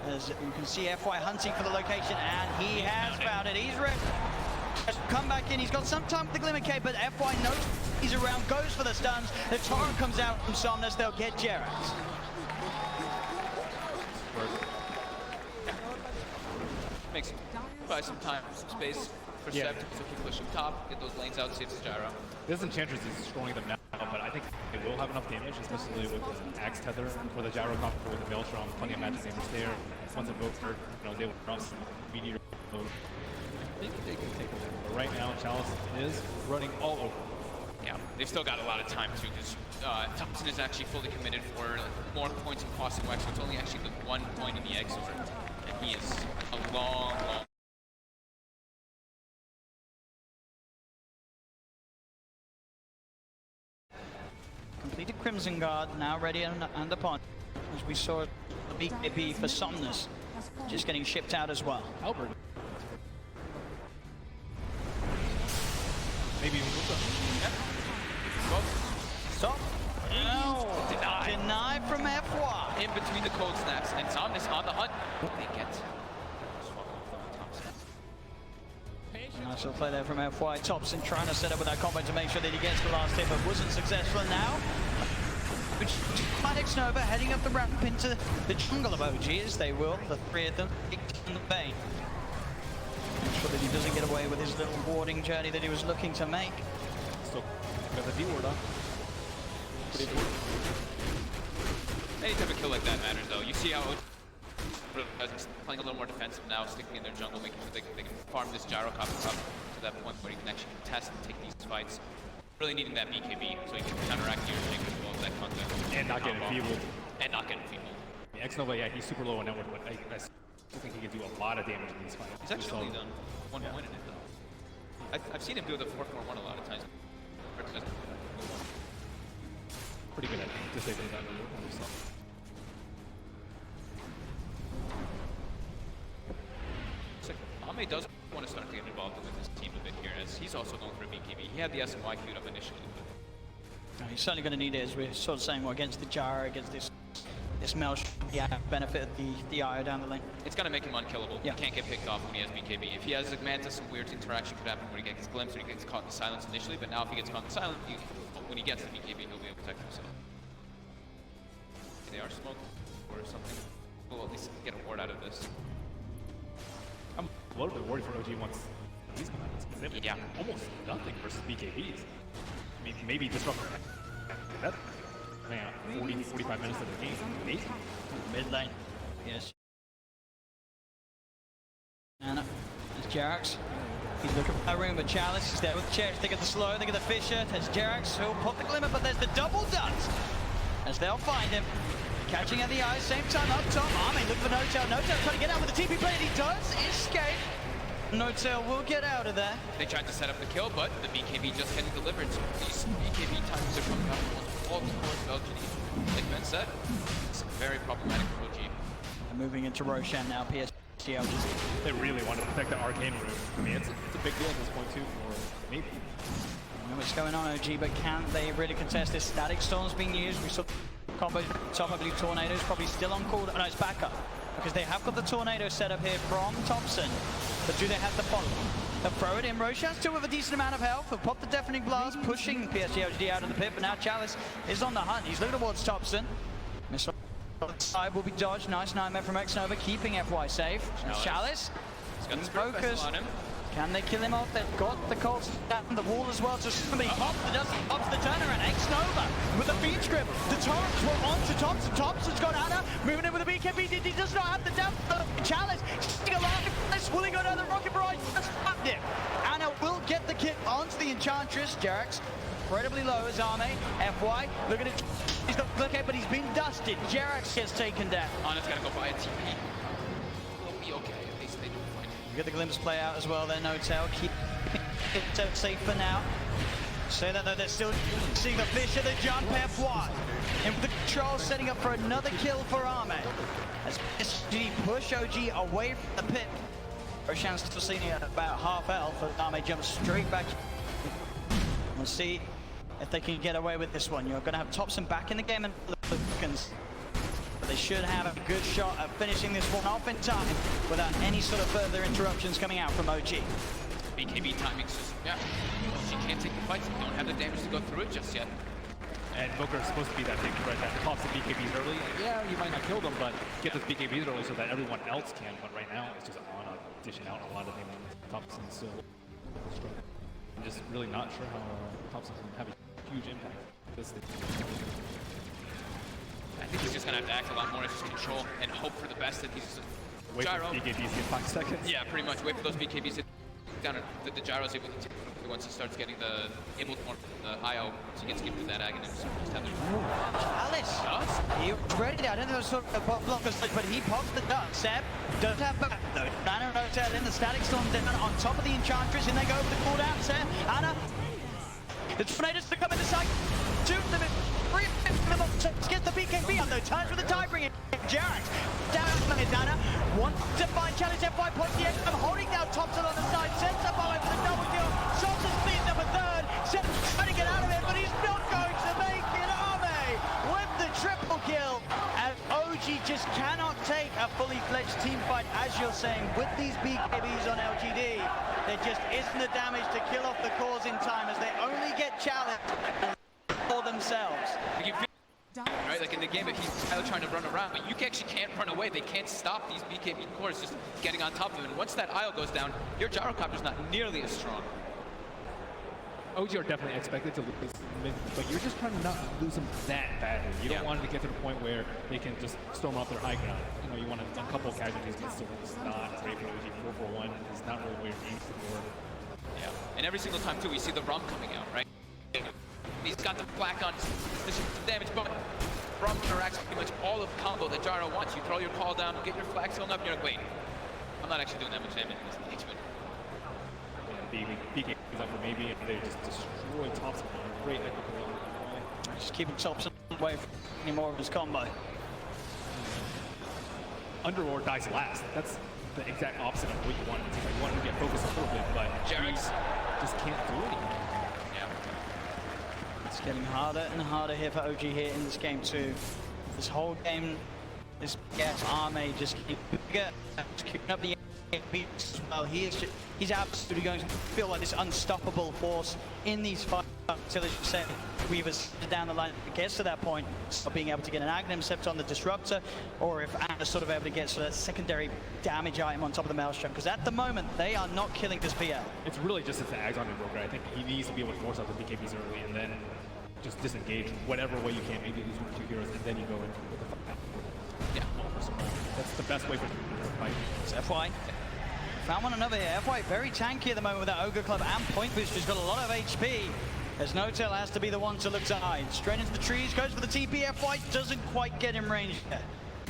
As you can see FY hunting for the location, and he has found it. He's ready. Come back in. He's got some time with the Glimmer Cape, but FY knows he's around, goes for the stuns. The torrent comes out from Somnus. They'll get Jarex. Makes buy some time, some space for Seb to keep pushing top, get those lanes out, saves the gyro. There's Enchantress is destroying them now, but I think they will have enough damage, especially with the Axe Tether for the gyro combo with the Maelstrom. Plenty of magic damage there. Once Invoker, they will drop some Meteor mode. I think they can take it. But right now, Chalice is running all over. Yeah, they've still got a lot of time too, because Thompson is actually fully committed for more points in crossing wax, so it's only actually the 1 point in the Exort. And he is a long. Completed Crimson Guard, now ready and upon. As we saw the BKB for Somnus, just getting shipped out as well. Albert. Maybe even Stop. No. Deny from FY. In between the cold snaps, and Somnus on the hunt. They get Nice little play there from FY. Thompson trying to set up with that combo to make sure that he gets the last hit, but wasn't successful. Now, Maddox Nova heading up the ramp into the jungle of OG, as they will, the 3 of them, in the vein. Make sure that he doesn't get away with his little warding journey that he was looking to make. Still got the D ward on. Pretty cool. Any type of kill like that matters, though. You see how playing a little more defensive now, sticking in their jungle, making sure they can farm this gyro copper up to that point where he can actually contest and take these fights. Really needing that BKB so he can counteract your thing as well as that contact. And not getting enfeebled. And not getting enfeebled. Yeah, Xnova, yeah, he's super low on network, but I still think he can do a lot of damage in these fights. He's actually only done 1 point in it, though. I've seen him do the 4-4-1 a lot of times. Pretty good at disabling that move on himself. Ame does want to start to get involved with his team a bit here, as he's also going for a BKB. He had the SMY queued up initially, but He's certainly going to need it, as we're sort of saying, well, against the Gyro, against this Melch, yeah, benefit of the IO down the lane. it's going to make him unkillable. Yeah. He can't get picked off when he has BKB. If he has a Mantis, some weird interaction could happen where he gets glimpsed or he gets caught in the silence initially, but now if he gets caught in the silence, when he gets the BKB, he'll be able to protect himself. They are smoked or something. We'll at least get a ward out of this. I'm a little bit worried for OG once he's come out, because they've almost nothing versus BKBs. I mean, maybe Disruptor. That, man, 40, 45 minutes of the game, maybe. Mid lane, yes. Anna, there's Jerax. He's looking for a room, but Chalice is there with the Cherish. They get the slow, they get the Fisher. There's Jerax who'll pop the glimmer, but there's the double dance as they'll find him. Catching at the eye, same time up top. Army looking for No-Tail. No-Tail trying to get out with the TP play, and he does escape. No-Tail will get out of there. They tried to set up the kill, but the BKB just hadn't delivered. So these BKB times are coming up all towards LGD. Like Ben said, it's very problematic for OG. And moving into Roshan now, PSG LGD. They really want to protect the Arcane room. I mean, it's a big deal at this point, too, for maybe. I know what's going on, OG, but can they really contest this? Static Storm's being used. We saw combo top, I believe Tornado's probably still on call. Oh, no, it's back up. Because they have got the Tornado set up here from Thompson. But do they have the follow? They'll throw it in. Roshan still with a decent amount of health. He'll pop the Deafening Blast, pushing PSG LGD out of the pit. But now Chalice is on the hunt. He's looking towards Thompson. Missile side will be dodged. Nice nightmare from Xnova, keeping FY safe. Chalice. He's got the focus on him. Can they kill him off? They've got the Colts down the wall as well. So somebody pops the turnaround. X-Nova with the feed script. The torrents were on to Thompson. Thompson's got Anna moving in with a BKB. He does not have the depth of Chalice. Sticking along. Will he go down the rocket barrage? That's fucked him. Anna will get the kick onto the Enchantress. Jerax incredibly low as Arme. FY looking at. He's got okay, but he's been dusted. Jerax gets taken down. Anna's got to go buy a TP. We'll be okay. At least they do find it. You get the glimpse play out as well there, No-Tail. Keep it safe for now. Say that though, they're still seeing the Fisher, the jump, FY. In the control, setting up for another kill for Arme. As PSG push OG away from the pit. Roshan's still seeing it at about half health, but Arme jumps straight back. We'll see if they can get away with this one. You're going to have Thompson back in the game and Lucans. But they should have a good shot at finishing this one off in time without any sort of further interruptions coming out from OG. BKB timing's just, she can't take the fights. They don't have the damage to go through it just yet. And Booker is supposed to be that thing, right? That pops the BKBs early. Yeah, you might not kill them, but get those BKBs early so that everyone else can. But right now, it's just on dishing out a lot of them. Thompson's still struggling. I'm just really not sure how Thompson can have a huge impact. I think he's just gonna have to act a lot more as just control and hope for the best that he's wait for BKBs in 5 seconds. Yeah, pretty much. Wait for those BKBs to down. The gyro's able to take it once he starts getting the IO. Once he gets gifted that Aghanim. So just have Alice. He was ready there. I don't know sort of pop blockers, but he pops the dart. Seb does have back though. Anna No-Tail in the Static Storm down on top of the Enchantress, and they go for the cooldown. Seb, Anna. The Tornadoes to come in the side. Shoot them in 3 minutes. Gets the BKB on though. Turns with the tie-bringing. Jerax down on his Anna. One to find challenge FY point the end. I'm holding down Thompson on the side. Sets up away for the double kill. Thompson speeds up a third. Seb trying to get out of it, but he's not going to make it. Arme with the triple kill. And OG just cannot take a fully fledged team fight, as you're saying, with these BKBs on LGD. There just isn't the damage to kill off the cause in time as they only get challenged for themselves. right? Like in the game, if he's trying to run around, but you actually can't run away. They can't stop these BKB cores just getting on top of him. And once that aisle goes down, your gyrocopter's not nearly as strong. OG are definitely expected to lose, but you're just trying to not lose them that badly. You don't want it to get to the point where they can just storm off their high ground. You know, you want a couple of casualties, but still it's not great for OG. 4-4-1 is not really where it needs to go. Yeah, and every single time too, we see the ROM coming out, right? He's got the flak on, this is damage, but ROM interacts pretty much all of the combo that Gyro wants. You throw your call down, get your flag filling up, you're like, wait, I'm not actually doing that much damage in this engagement. BK is up for maybe, and they just destroy Thompson. Great echo. Just keeping Thompson away from any more of his combo. Underlord dies last. That's the exact opposite of what you want. You want him to get focused a little bit, but Jarek's just can't do anything. It's getting harder and harder here for OG here in this game too. This whole game, this Arme just keeping up the beats as well. He's absolutely going to feel like this unstoppable force in these fights until, as you say, Weaver's down the line gets to that point, of being able to get an Aghanim Scepter on the Disruptor, or if Anna's sort of able to get that secondary damage item on top of the Maelstrom, because at the moment they are not killing this PL. It's really just as the Ags on Invoker. I think he needs to be able to force out the BKBs early and then just disengage whatever way you can, maybe lose 1 or 2 heroes, and then you go in with the fight. Yeah. That's the best way for the fight. It's FY. Found one another here. FY very tanky at the moment with that Ogre Club and Point Boost. He's got a lot of HP. As No-Tail has to be the one to look to hide. Straight into the trees, goes for the TP. FY doesn't quite get in range yet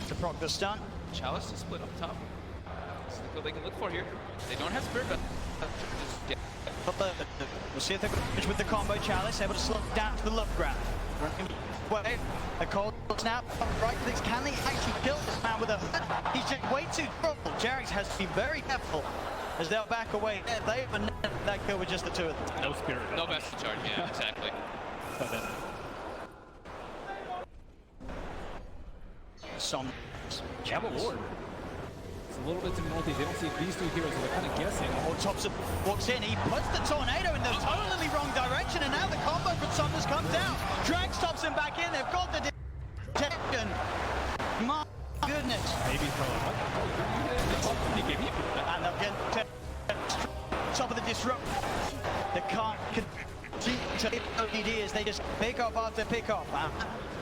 to proc the stun. Chalice is split up top. That's what they can look for here. They don't have Spirit, but we'll see if they can manage with the combo. Chalice able to slow down to the love grab. Wait, a cold snap, right clicks. Can they actually kill this man with a... He's just way too trouble. Jarek's has to be very careful as they'll back away. They have that kill with just the 2 of them. No Spirit. No best charge, yeah, exactly. Some Lord. It's a little bit too multi. They don't see these 2 heroes, so they're kind of guessing. Thompson walks in, he puts the tornado in the totally wrong direction, and now the combo from Somnus comes out. Drags Thompson back in, they've got the detection. My goodness. Maybe and they'll get top of the disrupt. They can't continue to ODD as they just pick off after pick off.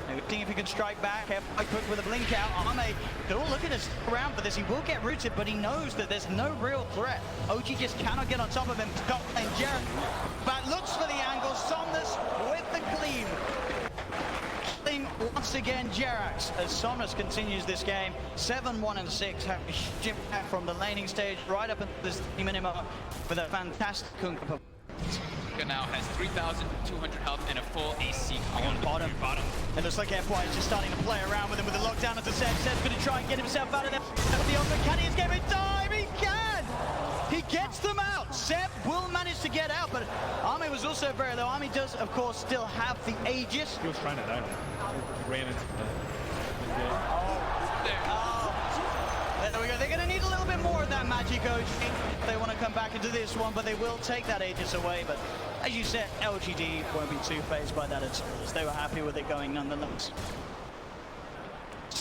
Maybe seeing if he can strike back. I quick with a blink out. Arme, they're all looking to stick around for this. He will get rooted, but he knows that there's no real threat. OG just cannot get on top of him. And Jarek back looks for the angle. Somnus with the cleave. Killing once again Jerax as Somnus continues this game. 7-1 and 6. Have a huge impact from the laning stage right up into this minimum with a fantastic Kunkka. Now has 3,200 health and a full AC coming on bottom. It looks like FY is just starting to play around with him with the lockdown as the Seb's going to try and get himself out of there. The Ogre, can he escape in time? He can! He gets them out. Seb will manage to get out, but Army was also very low. Army does, of course, still have the Aegis. He was trying to die. He ran into the... There we go. They're going to need a little bit more of that magic OG. They want to come back into this one, but they will take that Aegis away. But as you said, LGD won't be too phased by that at all, as they were happy with it going nonetheless.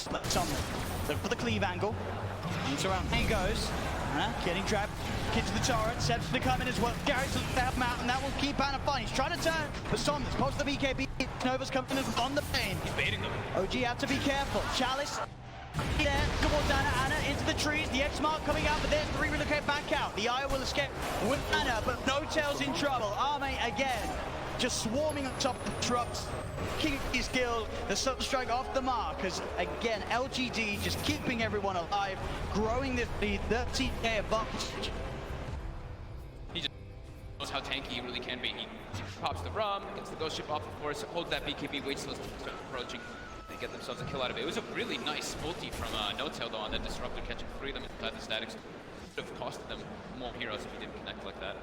Look for the cleave angle. Comes around. There he goes. Getting trapped. Kids to the turret. Seb's to come in as well. Garrett's to help him out, and that will keep Anna fine. He's trying to turn, but Somnus posts the BKB. Nova's coming in on the pain. He's baiting them. OG have to be careful. Chalice. There, towards Anna, into the trees, the X mark coming out, but there's the relocate back out. The Eye will escape with Anna, but No-Tail's in trouble. Arme again, just swarming on top of the trucks. King is killed, the Sunstrike off the mark, as again, LGD just keeping everyone alive, growing this lead, 30k advantage. He just knows how tanky he really can be. He pops the ROM, gets the ghost ship off, of course, holds that BKB, waits till it's approaching. They get themselves a kill out of it. It was a really nice ulti from No-Tail though on that Disruptor, catching 3 of them inside the statics. Would have costed them more heroes if he didn't connect like that.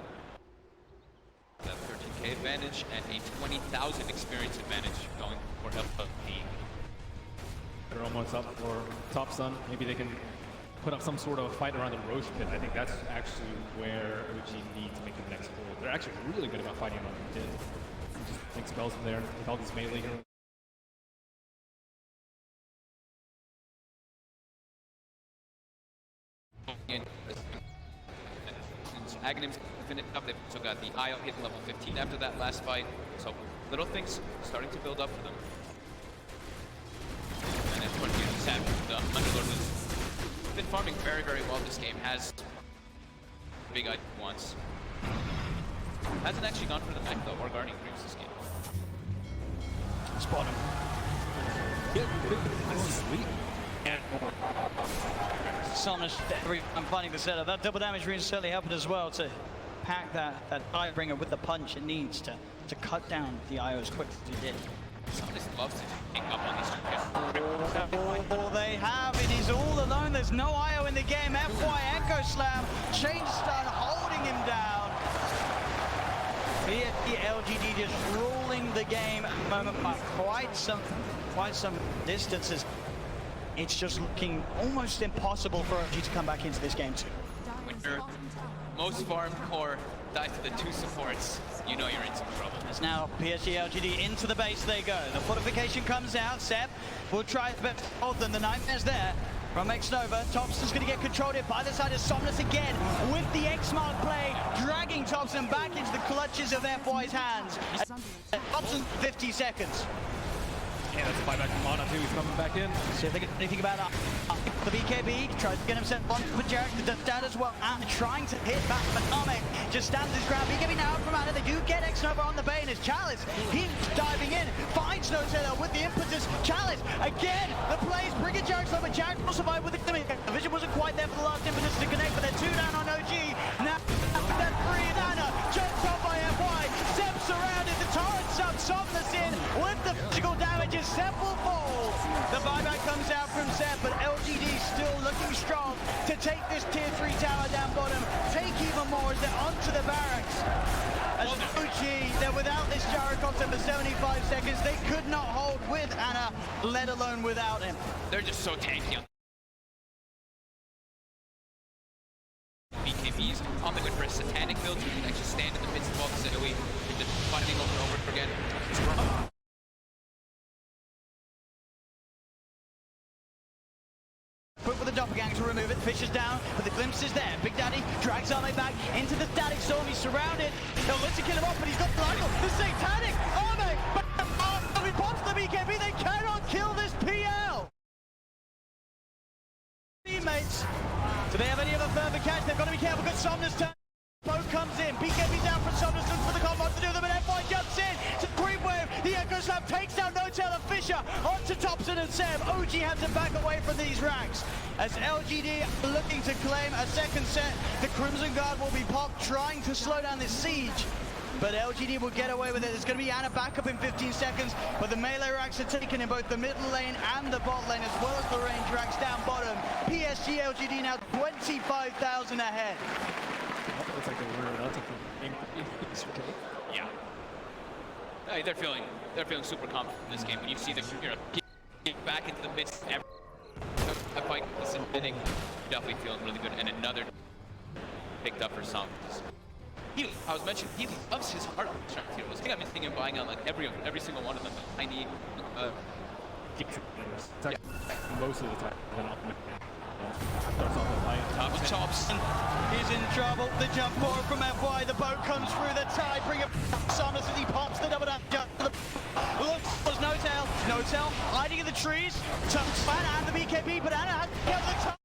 That 13k advantage and a 20,000 experience advantage going for LFD. They're almost up for top sun. Maybe they can put up some sort of fight around the Roche pit. I think that's actually where OG needs to make the next goal. They're actually really good about fighting around the pit. Just think spells from there with all these melee heroes. in. Aghanims finished up. They've also got the IO hit level 15 after that last fight. So little things starting to build up for them. And then towards the end of Sam, the Underlord has been farming very, very well this game. Has big item once. Hasn't actually gone for the mech though, or Guardian Dreams this game. Spot him. Sweet. Somnus, I'm finding the setup. That double damage really certainly helping as well to pack that Eyebringer with the punch it needs to cut down the IO as quick as he did. Somnus loves to pick up on these champions. All they have, it is all alone. There's no IO in the game. FY Echo Slam, Chain Stun holding him down. Here, the LGD just ruling the game at the moment by quite some distances. It's just looking almost impossible for LG to come back into this game too. When your most farm core dies to the two supports, you know you're in some trouble. As now PSG LGD into the base they go. The fortification comes out. Seb will try to best hold them. The Nightmare's there from X-Nova. Thompson's going to get controlled here by the side of Somnus again with the X-Mark play, dragging Thompson back into the clutches of FY's hands. Thompson, 50 seconds. Yeah, that's a buyback from Mana too. He's coming back in. See if they get anything about the BKB. Tries to get himself on for Jarek. The down as well. And trying to hit back, but Ame just stands his ground. BKB now out from Mana. They do get X-Nova on the Bane as Chalice. He's diving in. Finds Notella with the impetus. Chalice again. The plays bringing Jarek over. Jarek will survive with the gimmick. The vision wasn't quite there for the last impetus to connect, but they're two down on OG. Now they're three. Nana jumps up by FY. Seb surrounded. The torrent sub Somnus in with the physical damage. Seb will fall. The buyback comes out from Seb, but LGD still looking strong to take this tier 3 tower down bottom. Take even more as they're onto the barracks. As OG, they're without this Gyrocopter for 75 seconds. They could not hold with Anna, let alone without him. They're just so tanky on BKBs on the good for a satanic build. You can actually stand in the midst of all this AoE. You're just fighting over and over again. Quick with the doppelganger to remove it. Fish is down, but the glimpse is there. Big Daddy drags Arme back into the static storm. He's surrounded. They'll look to kill him off, but he's got Blindle. The satanic Arme! But he pops the BKB. They cannot kill this PL. Teammates. Do they have any other further catch? They've got to be careful because Somnus turn. Boat comes in. BKB down from Somnus. Looks for the combo to do them, and FY jumps in to Creep Wave. The Echo Slam takes down Notella. Fisher onto Thompson and Seb. OG has to back away from these ranks. As LGD looking to claim a second set, the Crimson Guard will be popped, trying to slow down this siege. But LGD will get away with it. There's going to be Anna back up in 15 seconds, but the melee racks are taken in both the middle lane and the bot lane, as well as the range racks down bottom. PSG LGD now 25,000 ahead. Looks like they were about to okay. Yeah. Hey, they're feeling super confident in this game. When you see them, get back into the midst of a fight this is winning, definitely feeling really good. And another picked up for some. I was mentioning he loves his heart on strength heroes. I think I'm missing him buying on like every single one of them. I need most of the time. Thompson is in trouble. The jump forward from FY. The boat comes through the tide. Bring it Somnus as he pops the double down jump. Looks, there's Notel. Notel hiding in the trees. Thompson and the BKB, but Anna has to get the top.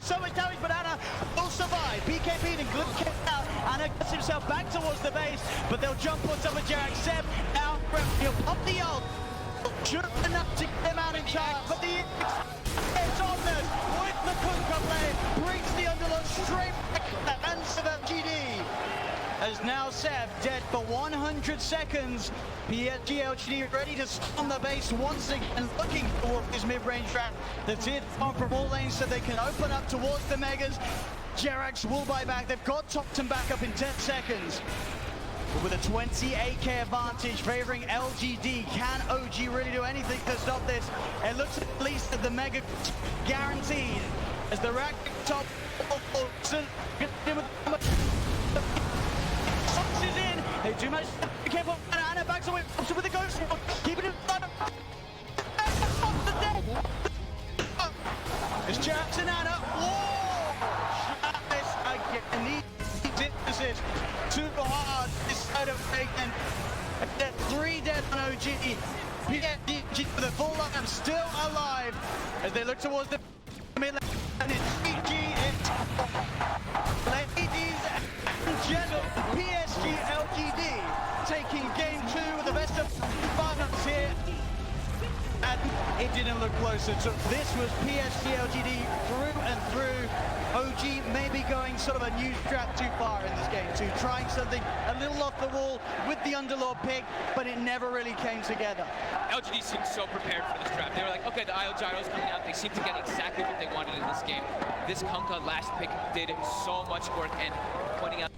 So much damage, but Anna will survive. BKB and good kick out. Anna gets himself back towards the base, but they'll jump on top of Jarek. Seb now, he'll pop the ult. Just enough to get him out in time, but the Somnus with the Kunkka play brings the Underlord straight back to the hands of LGD. As now Seb dead for 100 seconds. PSG LGD ready to storm the base once again, looking for his mid-range trap. The tier 1 from all lanes so they can open up towards the Megas. Jerax will buy back. They've got Thompson back up in 10 seconds. But with a 28k advantage favoring LGD, can OG really do anything to stop this? It looks at least that the Mega guaranteed as the rack top is in. They do much. Be careful. Anna backs away with the ghost. Keeping it. It's Jackson Anna. Whoa! right away again. 3 dead on OG. PSG with a full lineup still alive as they look towards the middle. And it's GG. Ladies and gentlemen, PSG LGD taking game 2 of the best of finals here. And it didn't look closer. So this was PSG LGD through and through. OG maybe going sort of a new strat too far in this game too, trying something a little off the wall with the Underlord pick, but it never really came together. LGD seemed so prepared for this draft. They were like, okay, the IO Gyro's coming out. They seem to get exactly what they wanted in this game. This Kunkka last pick did so much work, and pointing out